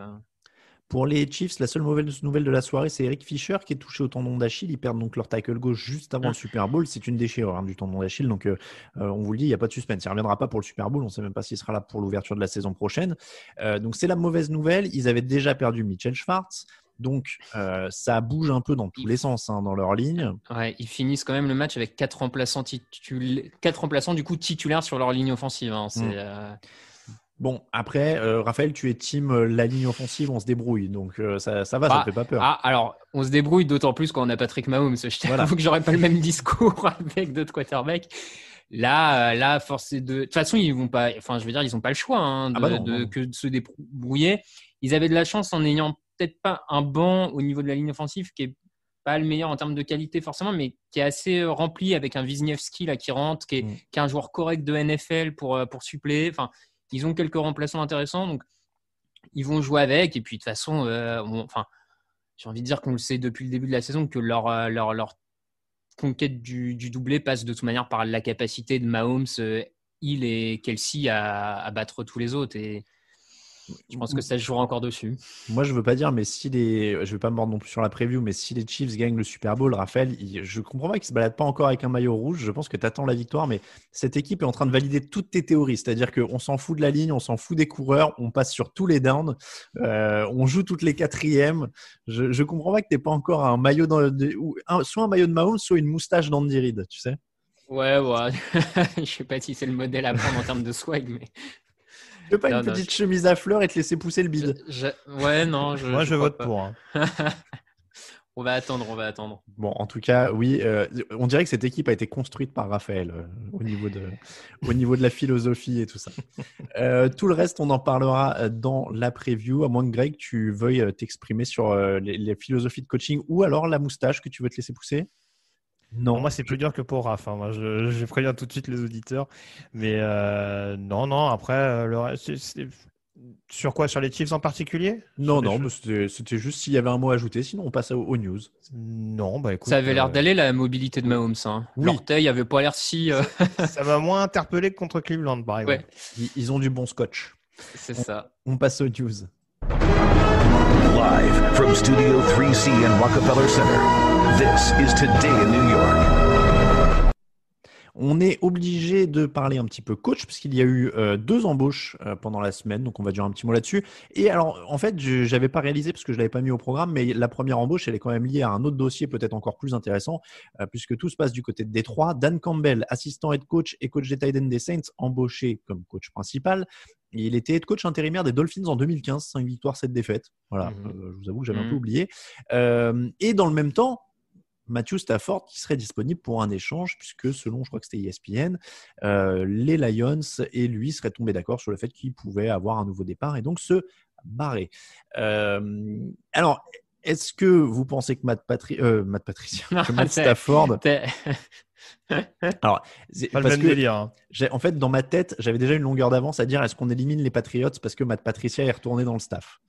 Pour les Chiefs, la seule mauvaise nouvelle de la soirée, c'est Eric Fisher qui est touché au tendon d'Achille. Ils perdent donc leur tackle gauche juste avant le Super Bowl. C'est une déchirure du tendon d'Achille. Donc, on vous le dit, il n'y a pas de suspense. Il ne reviendra pas pour le Super Bowl. On ne sait même pas s'il sera là pour l'ouverture de la saison prochaine. Donc, c'est la mauvaise nouvelle. Ils avaient déjà perdu Mitchell Schwartz. Donc, ça bouge un peu dans tous les sens dans leur ligne. Ouais, ils finissent quand même le match avec 4 remplaçants du coup titulaires sur leur ligne offensive. Bon, après, Raphaël, tu es team la ligne offensive, on se débrouille. Donc, ça va, ça ne fait pas peur. Alors, on se débrouille d'autant plus quand on a Patrick Mahomes. Je t'avoue que j'aurais pas le même discours avec d'autres quarterbacks. Là, force est de… De toute façon, ils vont pas… Enfin, je veux dire, ils n'ont pas le choix que de se débrouiller. Ils avaient de la chance en n'ayant peut-être pas un banc au niveau de la ligne offensive qui est pas le meilleur en termes de qualité forcément, mais qui est assez rempli avec un Wisniewski là qui rentre, qui est un joueur correct de NFL pour suppléer. Enfin, ils ont quelques remplaçants intéressants, donc ils vont jouer avec. Et puis de toute façon, j'ai envie de dire qu'on le sait depuis le début de la saison que leur conquête du doublé passe de toute manière par la capacité de Mahomes, Hill et Kelsey à battre tous les autres. Et je pense que ça se jouera encore dessus. Moi, je veux pas dire, mais je vais pas me mordre non plus sur la preview, mais si les Chiefs gagnent le Super Bowl, Raphaël, je comprends pas qu'ils se baladent pas encore avec un maillot rouge. Je pense que tu attends la victoire, mais cette équipe est en train de valider toutes tes théories. C'est-à-dire qu'on s'en fout de la ligne, on s'en fout des coureurs, on passe sur tous les downs, on joue toutes les quatrièmes. Je comprends pas que t'aies pas encore un maillot soit un maillot de Mahomes, soit une moustache d'Andy Reid, tu sais. Ouais. Je sais pas si c'est le modèle à prendre en termes de swag, mais. Tu veux pas une petite chemise à fleurs et te laisser pousser le bide? Ouais, non. Moi, je vote pas. pour. On va attendre. Bon, en tout cas, oui, on dirait que cette équipe a été construite par Raphaël au niveau de la philosophie et tout ça. Tout le reste, on en parlera dans la preview, à moins que Greg, tu veuilles t'exprimer sur les philosophies de coaching ou alors la moustache que tu veux te laisser pousser. Non. Pour moi, c'est plus dur que pour Raph. Moi, je préviens tout de suite les auditeurs. Mais non. Après, le reste, sur quoi? Sur les Chiefs en particulier? Non, Sur non, des mais choses- c'était juste s'il y avait un mot à ajouter. Sinon, on passe aux news. Non, bah écoute. Ça avait l'air d'aller la mobilité de Mahomes. Hein. Oui. L'orteil avait pas l'air si. Ça m'a moins interpellé que contre Cleveland, par exemple. Ouais, Ils ont du bon scotch. c'est ça. On passe aux news. Live from Studio 3C in Rockefeller Center, this is Today in New York. On est obligé de parler un petit peu coach parce qu'il y a eu 2 embauches pendant la semaine, donc on va dire un petit mot là-dessus. Et alors, en fait, je n'avais pas réalisé parce que je l'avais pas mis au programme, mais la première embauche, elle est quand même liée à un autre dossier peut-être encore plus intéressant, puisque tout se passe du côté de Détroit. Dan Campbell, assistant head coach et coach des Titans des Saints, embauché comme coach principal. Il était head coach intérimaire des Dolphins en 2015, 5 victoires, 7 défaites. Voilà, je vous avoue que j'avais un peu oublié. Et dans le même temps, Matthew Stafford qui serait disponible pour un échange puisque selon, je crois que c'était ESPN, les Lions et lui seraient tombés d'accord sur le fait qu'il pouvait avoir un nouveau départ et donc se barrer. Alors, est-ce que vous pensez que Matt Stafford... Alors, Pas le parce même que délire. Hein. en fait, dans ma tête, j'avais déjà une longueur d'avance à dire est-ce qu'on élimine les Patriots parce que Matt Patricia est retourné dans le staff.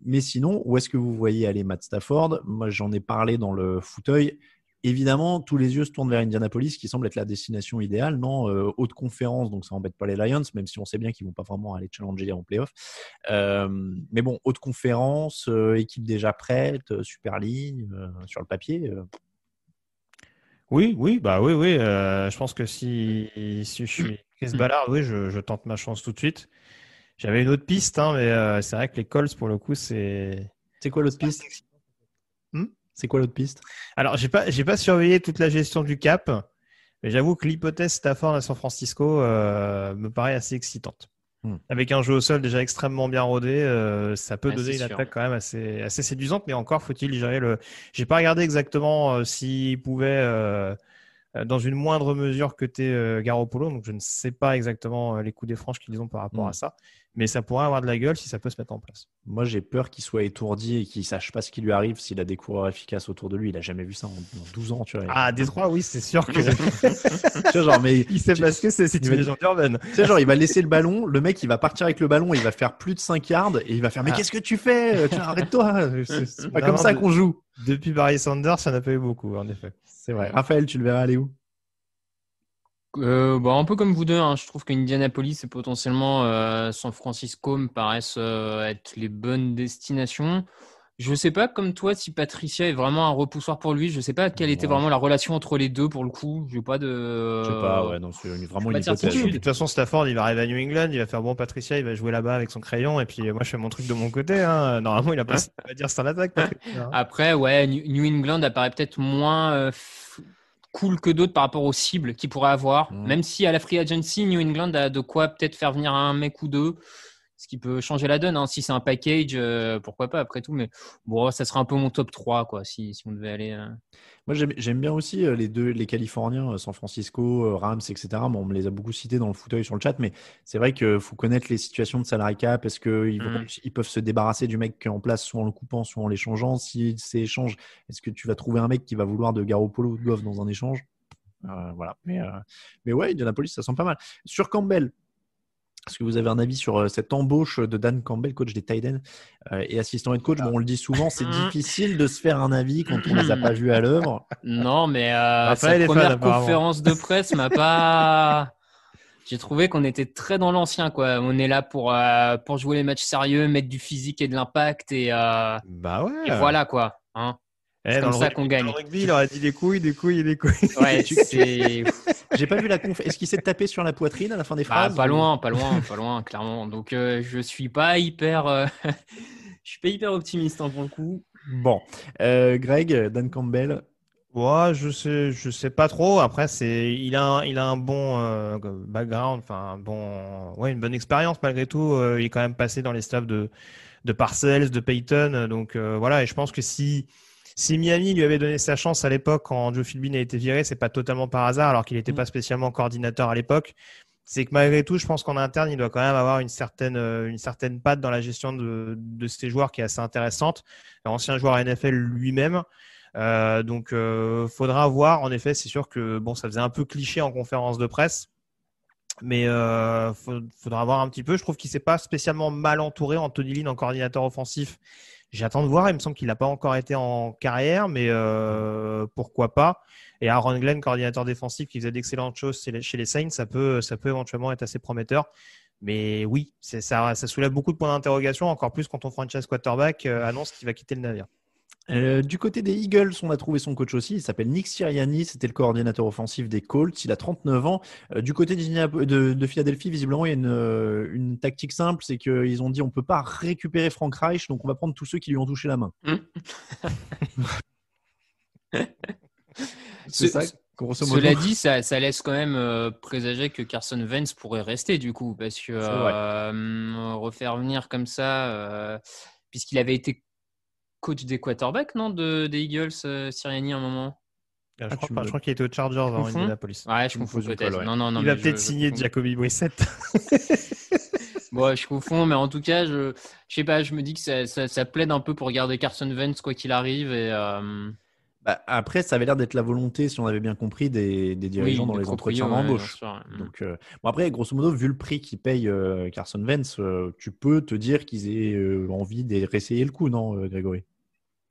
Mais sinon, où est-ce que vous voyez aller Matt Stafford? Moi, j'en ai parlé dans le fauteuil. Évidemment, tous les yeux se tournent vers Indianapolis, qui semble être la destination idéale, non? Haute conférence, donc ça embête pas les Lions, même si on sait bien qu'ils vont pas vraiment aller challenger en playoff. Mais bon, haute conférence, équipe déjà prête, super ligne, sur le papier. Oui. Je pense que si je suis Chris Ballard, oui, je tente ma chance tout de suite. J'avais une autre piste, hein, mais c'est vrai que les Colts, pour le coup, c'est. C'est quoi l'autre piste? C'est quoi l'autre piste? Alors, j'ai pas surveillé toute la gestion du cap, mais j'avoue que l'hypothèse Stafford à San Francisco me paraît assez excitante. Avec un jeu au sol déjà extrêmement bien rodé, ça peut donner une attaque quand même assez séduisante, mais encore faut-il gérer le. J'ai pas regardé exactement s'il pouvait. Dans une moindre mesure que t'es Garoppolo, donc je ne sais pas exactement les coups des franges qu'ils ont par rapport à ça, mais ça pourrait avoir de la gueule si ça peut se mettre en place. Moi, j'ai peur qu'il soit étourdi et qu'il sache pas ce qui lui arrive s'il a des coureurs efficaces autour de lui. Il a jamais vu ça en 12 ans, tu vois. Ah, Détroit, oui, c'est sûr que. Tu vois, genre, mais il sait parce que c'est une légende urbaine. Tu sais, genre, il va laisser le ballon, le mec, il va partir avec le ballon, il va faire plus de 5 yards et il va faire mais qu'est-ce que tu fais? Arrête-toi, c'est pas comme ça qu'on joue. Depuis Barry Sanders, ça n'a pas eu beaucoup, en effet. C'est vrai. Raphaël, tu le verras aller où? Un peu comme vous deux, hein. Je trouve qu'Indianapolis et potentiellement San Francisco me paraissent être les bonnes destinations. Je sais pas, comme toi, si Patricia est vraiment un repoussoir pour lui. Je sais pas quelle était vraiment la relation entre les deux pour le coup. J'ai pas de. Je sais pas, ouais, non, c'est vraiment une hypothèse. De toute façon, Stafford, il va arriver à New England, il va faire bon Patricia, il va jouer là-bas avec son crayon, et puis moi je fais mon truc de mon côté. Hein. Normalement, il a pas à dire c'est un attaque. Patricia, hein. Après, ouais, New England apparaît peut-être moins cool que d'autres par rapport aux cibles qu'il pourrait avoir. Même si à la free agency, New England a de quoi peut-être faire venir un mec ou deux. Ce qui peut changer la donne, hein. Si c'est un package, pourquoi pas après tout, mais bon, ça serait un peu mon top 3 quoi, si on devait aller. Moi j'aime bien aussi les Californiens, San Francisco, Rams, etc. Bon, on me les a beaucoup cités dans le fauteuil sur le chat, mais c'est vrai qu'il faut connaître les situations de salary cap. Est-ce qu'ils peuvent se débarrasser du mec en place, soit en le coupant, soit en l'échangeant? Si c'est échange, est-ce que tu vas trouver un mec qui va vouloir de Garoppolo ou de Goff dans un échange? Voilà. Mais ouais, Indianapolis, ça sent pas mal. Sur Campbell, est-ce que vous avez un avis sur cette embauche de Dan Campbell, coach des Titans et assistant head coach? Bon, on le dit souvent, c'est difficile de se faire un avis quand on ne les a pas vus à l'œuvre. Non, mais sa première conférence de presse m'a pas... J'ai trouvé qu'on était très dans l'ancien, quoi. On est là pour jouer les matchs sérieux, mettre du physique et de l'impact et et voilà, quoi. Hein. C'est comme ça qu'on gagne. Dans le rugby, il aurait dit des couilles. Ouais, J'ai pas vu la conf. Est-ce qu'il s'est tapé sur la poitrine à la fin des phrases? Pas loin, clairement. Donc, je suis pas hyper optimiste, hein, pour le coup. Bon, Greg, Dan Campbell. Ouais, je sais pas trop. Après, il a un bon background, enfin une bonne expérience malgré tout. Il est quand même passé dans les staffs de Parcells, de Payton. Donc voilà, et je pense que si Miami lui avait donné sa chance à l'époque quand Joe Philbin a été viré, c'est pas totalement par hasard, alors qu'il n'était pas spécialement coordinateur à l'époque. C'est que malgré tout, je pense qu'en interne, il doit quand même avoir une certaine patte dans la gestion de ses joueurs qui est assez intéressante. Ancien joueur NFL lui-même. Donc, faudra voir. En effet, c'est sûr que bon, ça faisait un peu cliché en conférence de presse. Mais faudra voir un petit peu. Je trouve qu'il s'est pas spécialement mal entouré. Anthony Lynn en coordinateur offensif. J'attends de voir. Il me semble qu'il n'a pas encore été en carrière, mais pourquoi pas. Et Aaron Glenn, coordinateur défensif, qui faisait d'excellentes choses chez les Saints, ça peut éventuellement être assez prometteur. Mais oui, ça soulève beaucoup de points d'interrogation, encore plus quand ton franchise quarterback annonce qu'il va quitter le navire. Du côté des Eagles, on a trouvé son coach aussi. Il s'appelle Nick Sirianni. C'était le coordinateur offensif des Colts. Il a 39 ans. Du côté de Philadelphie, visiblement, il y a une tactique simple. C'est qu'ils ont dit on ne peut pas récupérer Frank Reich, donc on va prendre tous ceux qui lui ont touché la main. C'est ça, grosso modo. Cela dit, ça laisse quand même présager que Carson Wentz pourrait rester du coup, parce que refaire venir comme ça, puisqu'il avait été coach des quarterbacks, non, des Eagles, Sirianni, à un moment. Je crois qu'il était aux Chargers en Indianapolis. Ouais, je confonds peut-être. Non, il va peut-être signer Jacoby Brissett. Bon, je confonds, mais en tout cas, je sais pas, je me dis que ça plaide un peu pour garder Carson Wentz quoi qu'il arrive. Et, après, ça avait l'air d'être la volonté, si on avait bien compris, des dirigeants dans les entretiens d'embauche. Donc, après, grosso modo, vu le prix qu'ils payent Carson Wentz, tu peux te dire qu'ils aient envie de réessayer le coup, non, Grégory?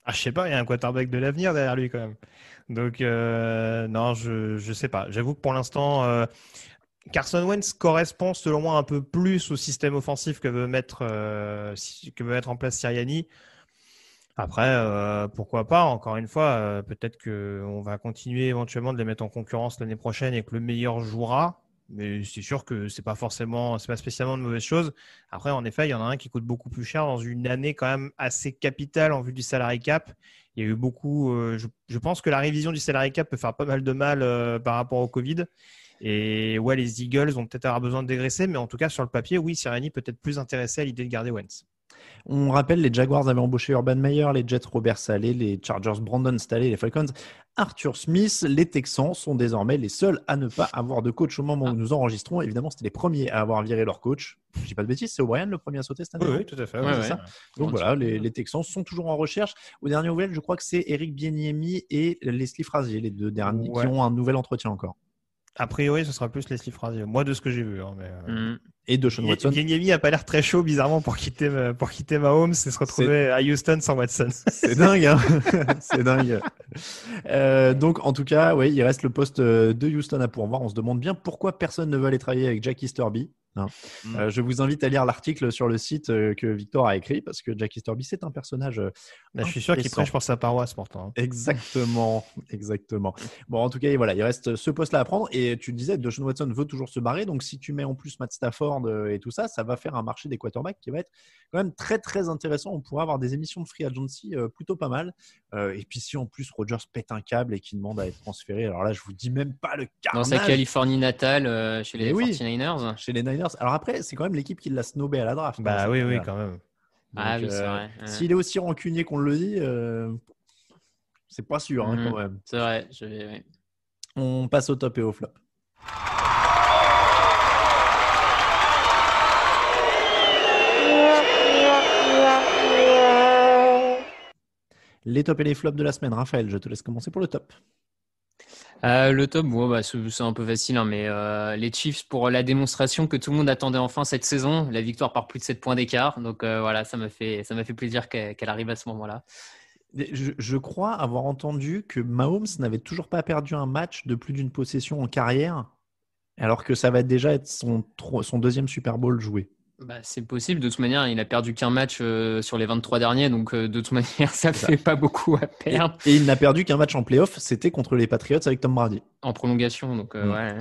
Je sais pas, il y a un quarterback de l'avenir derrière lui quand même. Donc, non, je sais pas. J'avoue que pour l'instant, Carson Wentz correspond selon moi un peu plus au système offensif que veut mettre en place Sirianni. Après, pourquoi pas, encore une fois, peut-être qu'on va continuer éventuellement de les mettre en concurrence l'année prochaine et que le meilleur jouera. Mais c'est sûr que c'est pas spécialement de mauvaise chose. Après, en effet, il y en a un qui coûte beaucoup plus cher dans une année quand même assez capitale en vue du salary cap. Il y a eu beaucoup. Je pense que la révision du salary cap peut faire pas mal de mal par rapport au Covid. Et ouais, les Eagles vont peut-être avoir besoin de dégraisser, mais en tout cas, sur le papier, oui, Sirianni peut être plus intéressé à l'idée de garder Wentz. On rappelle, les Jaguars avaient embauché Urban Meyer, les Jets Robert Saleh, les Chargers Brandon Staley, les Falcons Arthur Smith. Les Texans sont désormais les seuls à ne pas avoir de coach au moment où nous enregistrons. Évidemment, c'était les premiers à avoir viré leur coach. Je dis pas de bêtises, c'est O'Brien le premier à sauter cette année. Oui, tout à fait. C'est ça. Donc voilà, les Texans sont toujours en recherche. Aux dernières nouvelles, je crois que c'est Eric Bieniemy et Leslie Frazier, les deux derniers, qui ont un nouvel entretien encore. A priori, ce sera plus Leslie Frazier. Moi, de ce que j'ai vu. Et de Sean Watson. Bieniemy n'a pas l'air très chaud, bizarrement, pour quitter Mahomes et se retrouver à Houston sans Watson. C'est dingue, hein. C'est dingue. Donc, en tout cas, ouais, il reste le poste de Houston à pourvoir. On se demande bien pourquoi personne ne veut aller travailler avec Jack Easterby. Je vous invite à lire l'article sur le site que Victor a écrit parce que Jack Easterby, c'est un personnage. Je suis sûr qu'il prêche pour sa paroisse pourtant. Exactement. Bon, en tout cas, voilà, il reste ce poste-là à prendre. Et tu disais, Deshaun Watson veut toujours se barrer. Donc, si tu mets en plus Matt Stafford et tout ça, ça va faire un marché des quarterbacks qui va être quand même très, très intéressant. On pourra avoir des émissions de free agency plutôt pas mal. Et puis, si en plus Rodgers pète un câble et qu'il demande à être transféré, alors là, je vous dis même pas le carnage. Dans sa Californie natale, chez les 49ers. Chez les Niners. Alors après, c'est quand même l'équipe qui l'a snobé à la draft. Bah oui, quand même. Donc, oui, c'est vrai. S'il est aussi rancunier qu'on le dit, c'est pas sûr quand même. C'est vrai. On passe au top et au flop. Les tops et les flops de la semaine. Raphaël, je te laisse commencer pour le top. Le top, c'est un peu facile, hein, mais les Chiefs pour la démonstration que tout le monde attendait enfin cette saison, la victoire par plus de 7 points d'écart. Donc voilà, ça m'a fait plaisir qu'elle arrive à ce moment-là. Je crois avoir entendu que Mahomes n'avait toujours pas perdu un match de plus d'une possession en carrière, alors que ça va déjà être son deuxième Super Bowl joué. C'est possible. De toute manière, il a perdu qu'un match sur les 23 derniers. Donc, de toute manière, ça fait pas beaucoup à perdre. Et il n'a perdu qu'un match en playoff. C'était contre les Patriots avec Tom Brady. En prolongation. Donc, ouais.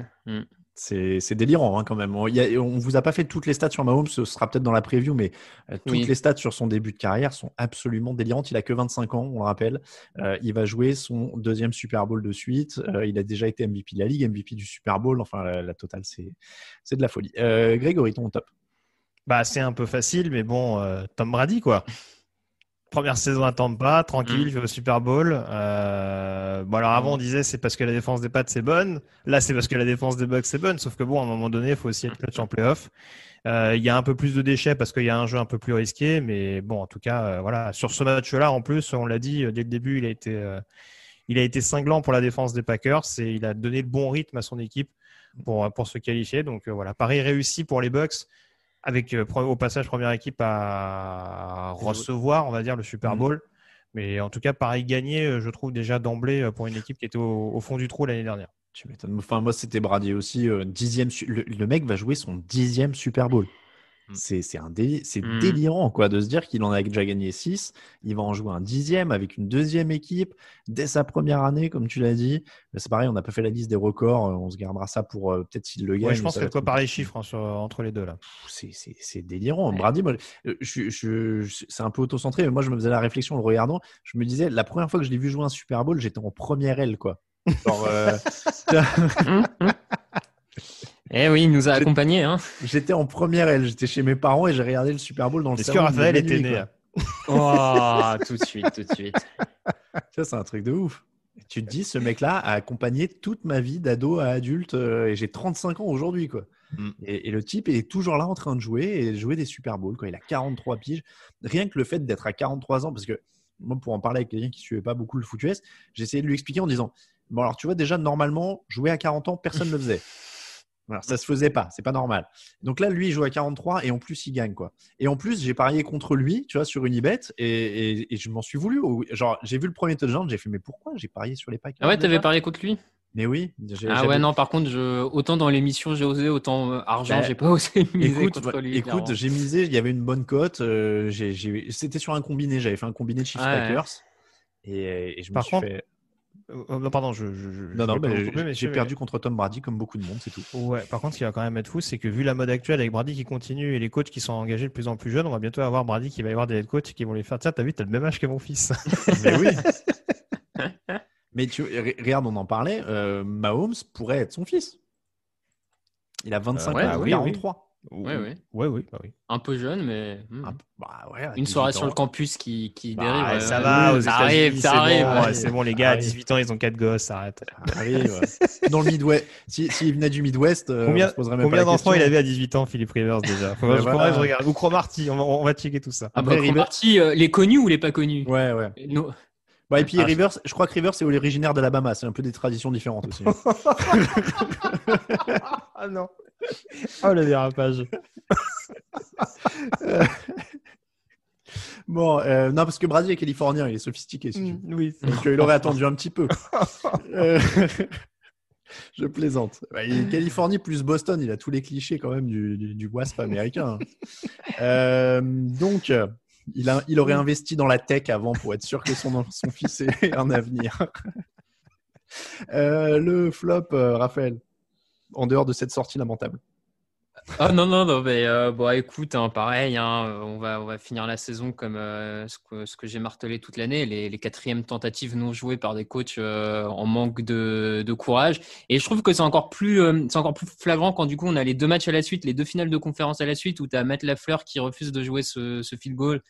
C'est délirant quand même. On vous a pas fait toutes les stats sur Mahomes. Ce sera peut-être dans la preview. Mais toutes les stats sur son début de carrière sont absolument délirantes. Il a que 25 ans, on le rappelle. Il va jouer son deuxième Super Bowl de suite. Il a déjà été MVP de la Ligue, MVP du Super Bowl. Enfin, la totale, c'est de la folie. Grégory, ton top. C'est un peu facile, mais bon, Tom Brady, quoi. Première saison à Tampa, tranquille, il fait au Super Bowl. Alors avant, on disait c'est parce que la défense des Pats c'est bonne. Là, c'est parce que la défense des Bucks c'est bonne. Sauf que bon, à un moment donné, il faut aussi être clutch en playoff. Il y a un peu plus de déchets parce qu'il y a un jeu un peu plus risqué, mais bon, en tout cas, voilà. Sur ce match-là, en plus, on l'a dit dès le début, il a été cinglant pour la défense des Packers et il a donné le bon rythme à son équipe pour se qualifier. Donc voilà, pari réussi pour les Bucks avec au passage première équipe à recevoir, on va dire, le Super Bowl. Mais en tout cas, pari gagné, je trouve déjà d'emblée pour une équipe qui était au fond du trou l'année dernière. Tu m'étonnes. Enfin, moi, c'était Brady aussi. Le mec va jouer son 10e Super Bowl. C'est délirant quoi, de se dire qu'il en a déjà gagné 6. Il va en jouer un 10e avec une deuxième équipe dès sa première année, comme tu l'as dit. Mais c'est pareil, on n'a pas fait la liste des records. On se gardera ça pour peut-être s'il le gagne. Ouais, je pense qu'il y a quoi par les chiffres entre les deux là. C'est délirant. Ouais. Brady, moi, c'est un peu auto-centré, mais moi, je me faisais la réflexion en le regardant. Je me disais, la première fois que je l'ai vu jouer un Super Bowl, j'étais en première aile, quoi. Genre, Eh oui, il nous a accompagnés. Hein. J'étais en première aile, j'étais chez mes parents et j'ai regardé le Super Bowl dans le salon. Est-ce que Raphaël était né? Oh, tout de suite. Ça, c'est un truc de ouf. Tu te dis, ce mec-là a accompagné toute ma vie d'ado à adulte et j'ai 35 ans aujourd'hui, quoi. Et le type est toujours là en train de jouer des Super Bowls, quoi. Il a 43 piges. Rien que le fait d'être à 43 ans, parce que moi, pour en parler avec quelqu'un qui ne suivait pas beaucoup le foot US, j'ai essayé de lui expliquer en disant, bon, alors tu vois, déjà, normalement, jouer à 40 ans, personne ne le faisait. Alors, ça se faisait pas, c'est pas normal. Donc là, lui, il joue à 43 et en plus, il gagne, quoi. Et en plus, j'ai parié contre lui, tu vois, sur Unibet et je m'en suis voulu. Genre, j'ai vu le premier touchdown, j'ai fait, mais pourquoi j'ai parié sur les Packers? Ah ouais, t'avais parié contre lui? Mais oui. Ouais, non, par contre, autant dans l'émission, j'ai osé, autant argent, j'ai pas osé miser contre lui. Écoute, j'ai misé, il y avait une bonne cote. C'était sur un combiné, j'avais fait un combiné de Chiefs Packers. Ouais. Et je me suis fait. Non, pardon, j'ai perdu contre Tom Brady comme beaucoup de monde, c'est tout. Ouais, par contre, ce qui va quand même être fou, c'est que vu la mode actuelle avec Brady qui continue et les coachs qui sont engagés de plus en plus jeunes, on va bientôt avoir Brady qui va y avoir des head coachs qui vont lui faire tiens, t'as vu, t'as le même âge que mon fils. Mais oui. Mais regarde, on en parlait, Mahomes pourrait être son fils. Il a 25 ans, 43. Oui. Un peu jeune, mais une 18 soirée ans. sur le campus qui dérive. Ça va, aux États-Unis, ça arrive. Bon, c'est bon, les gars, à 18 ans, ils ont 4 gosses, ça arrête. Ça arrive. Dans le Midwest. S'il venait du Midwest, on se poserait même pas la question. Combien d'enfants il avait à 18 ans, Philippe Rivers, déjà? Faudrait que je regarde. Ou Cromarty, on va checker tout ça. Après, Cromarty, les connus ou les pas connus? Ouais. Et puis Rivers, je crois que Rivers est originaire d'Alabama. C'est un peu des traditions différentes aussi. Ah non. Oh le dérapage. Bon, non, parce que Brady est californien, il est sophistiqué. Si tu veux. Oui. Donc il aurait attendu un petit peu. Je plaisante. Californie plus Boston, il a tous les clichés quand même du WASP américain. Donc, il aurait investi dans la tech avant pour être sûr que son fils ait un avenir. Le flop, Raphaël, en dehors de cette sortie lamentable. Ah non, mais écoute, pareil, on va finir la saison comme ce que j'ai martelé toute l'année, les quatrièmes tentatives non jouées par des coachs en manque de courage. Et je trouve que c'est encore plus flagrant quand du coup on a les 2 matchs à la suite, les 2 finales de conférence à la suite où tu as Matt Lafleur qui refuse de jouer ce field goal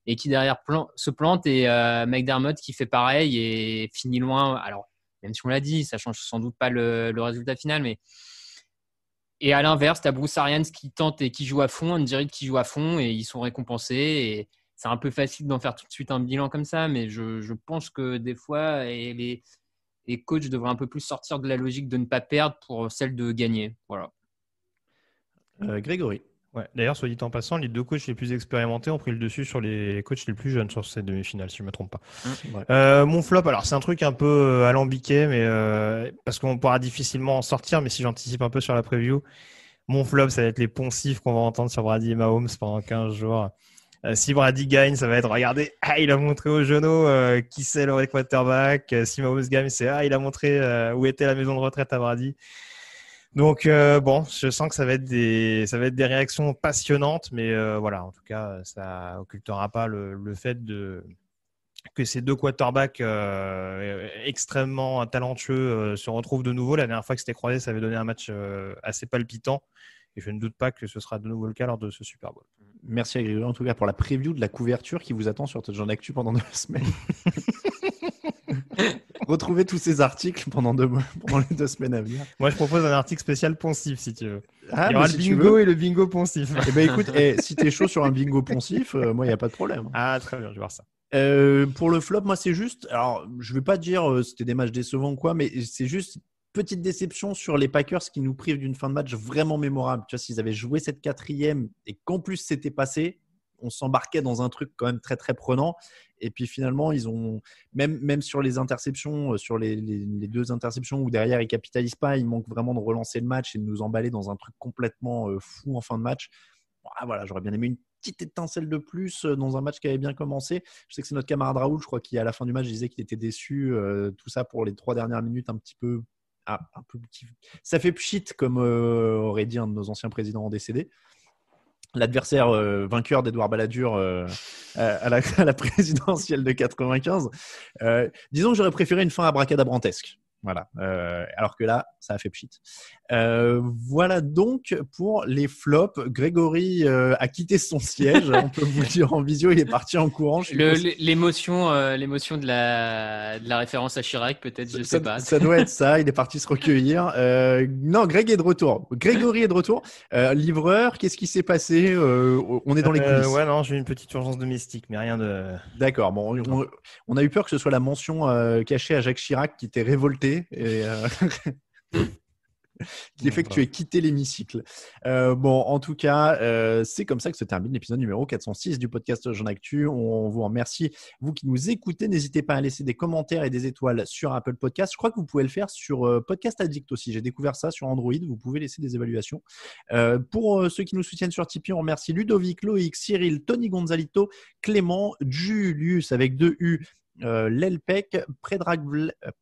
et qui derrière se plante et McDermott qui fait pareil et finit loin. Alors, même si on l'a dit, ça change sans doute pas le résultat final, mais et à l'inverse, tu as Bruce Arians qui tente et qui joue à fond, Andy Reid qui joue à fond et ils sont récompensés. Et c'est un peu facile d'en faire tout de suite un bilan comme ça, mais je pense que des fois, les coachs devraient un peu plus sortir de la logique de ne pas perdre pour celle de gagner. Voilà. Grégory. Ouais. D'ailleurs, soit dit en passant, les 2 coachs les plus expérimentés ont pris le dessus sur les coachs les plus jeunes sur cette demi-finale, si je ne me trompe pas. Ouais. Mon flop, alors c'est un truc un peu alambiqué, mais parce qu'on pourra difficilement en sortir, mais si j'anticipe un peu sur la preview, mon flop, ça va être les poncifs qu'on va entendre sur Brady et Mahomes pendant 15 jours. Si Brady gagne, ça va être, regardez, il a montré aux genoux qui c'est le quarterback. Si Mahomes gagne, c'est, il a montré où était la maison de retraite à Brady. Donc je sens que ça va être des réactions passionnantes, mais voilà, en tout cas, ça occultera pas le fait que ces 2 quarterbacks extrêmement talentueux se retrouvent de nouveau. La dernière fois que c'était croisé, ça avait donné un match assez palpitant, et je ne doute pas que ce sera de nouveau le cas lors de ce Super Bowl. Merci à Grégory en tout cas pour la preview de la couverture qui vous attend sur Touchdown Actu pendant 2 semaines. Retrouvez tous ces articles pendant les 2 semaines à venir. Moi, je propose un article spécial poncif, si tu veux. Ah, il y aura si le tu bingo veux. et le bingo poncif. Eh ben écoute, si t'es chaud sur un bingo poncif, moi, il n'y a pas de problème. Ah, très bien, je vais voir ça. Pour le flop, moi, c'est juste. Alors, je ne vais pas dire c'était des matchs décevants ou quoi, mais c'est juste petite déception sur les Packers qui nous privent d'une fin de match vraiment mémorable. Tu vois, s'ils avaient joué cette 4e et qu'en plus c'était passé, on s'embarquait dans un truc quand même très très prenant. Et puis finalement, ils ont même sur les interceptions, sur les 2 interceptions où derrière ils capitalisent pas, ils manquent vraiment de relancer le match et de nous emballer dans un truc complètement fou en fin de match. Voilà, j'aurais bien aimé une petite étincelle de plus dans un match qui avait bien commencé. Je sais que c'est notre camarade Raoul, je crois, qui à la fin du match disait qu'il était déçu. Tout ça pour les 3 dernières minutes, un peu petit. Ça fait pchit, comme aurait dit un de nos anciens présidents décédés. L'adversaire vainqueur d'Edouard Balladur à la présidentielle de 95. Disons que j'aurais préféré une fin abracadabrantesque. Voilà. Alors que là, ça a fait pchit. Voilà donc pour les flops. Grégory a quitté son siège. On peut vous le dire en visio, il est parti en courant. L'émotion de la référence à Chirac, peut-être, je sais pas. Ça doit être ça. Il est parti se recueillir. Non, Greg est de retour. Grégory est de retour. Livreur, qu'est-ce qui s'est passé On est dans les coulisses. Ouais, non, j'ai eu une petite urgence domestique, mais rien de. D'accord. Bon, on a eu peur que ce soit la mention cachée à Jacques Chirac qui t'ait révolté. Et qui fait que tu aies quitté l'hémicycle. Bon, en tout cas, c'est comme ça que se termine l'épisode numéro 406 du podcast Jean Actu. On vous remercie, vous qui nous écoutez. N'hésitez pas à laisser des commentaires et des étoiles sur Apple Podcast. Je crois que vous pouvez le faire sur Podcast Addict aussi. J'ai découvert ça sur Android. Vous pouvez laisser des évaluations. Pour ceux qui nous soutiennent sur Tipeee, on remercie Ludovic, Loïc, Cyril, Tony Gonzalito, Clément, Julius avec 2 U, Lelpec, Predrag,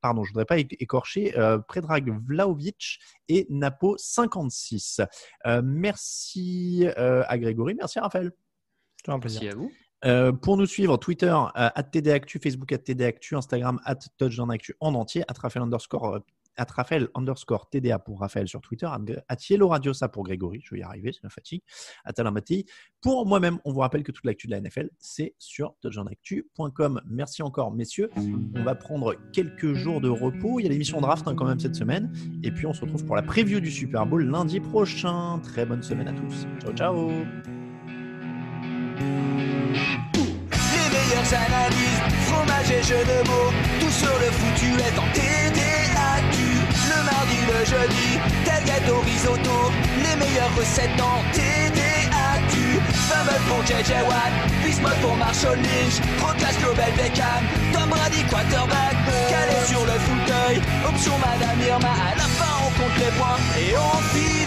pardon, je voudrais pas écorcher, Predrag Vlaovic et Napo 56. Merci à Grégory, merci à Raphaël. C'est un plaisir. Merci à vous. Pour nous suivre, Twitter @tdactu, Facebook @tdactu, Instagram @touchdownactu en entier, @Raphaël_TDA pour Raphaël sur Twitter, @YellowRadiosa pour Grégory, je vais y arriver, c'est ma fatigue, @Alain Pour moi-même, on vous rappelle que toute l'actu de la NFL, c'est sur touchdownactu.com. Merci encore, messieurs. On va prendre quelques jours de repos. Il y a l'émission draft quand même cette semaine. Et puis, on se retrouve pour la preview du Super Bowl lundi prochain. Très bonne semaine à tous. Ciao, ciao. Les meilleures analyses, fromage et jeux de mots, tout sur le foutu est en TDAQ. Le mardi, le jeudi, tel gâteau risotto, les meilleures recettes en TDAQ. Fumble pour JJ Watt, Bismuth pour Marshall Lynch, Proclass Global Beckham, Tom Brady quarterback, calé sur le fauteuil, option Madame Irma, à la fin on compte les points et on finit.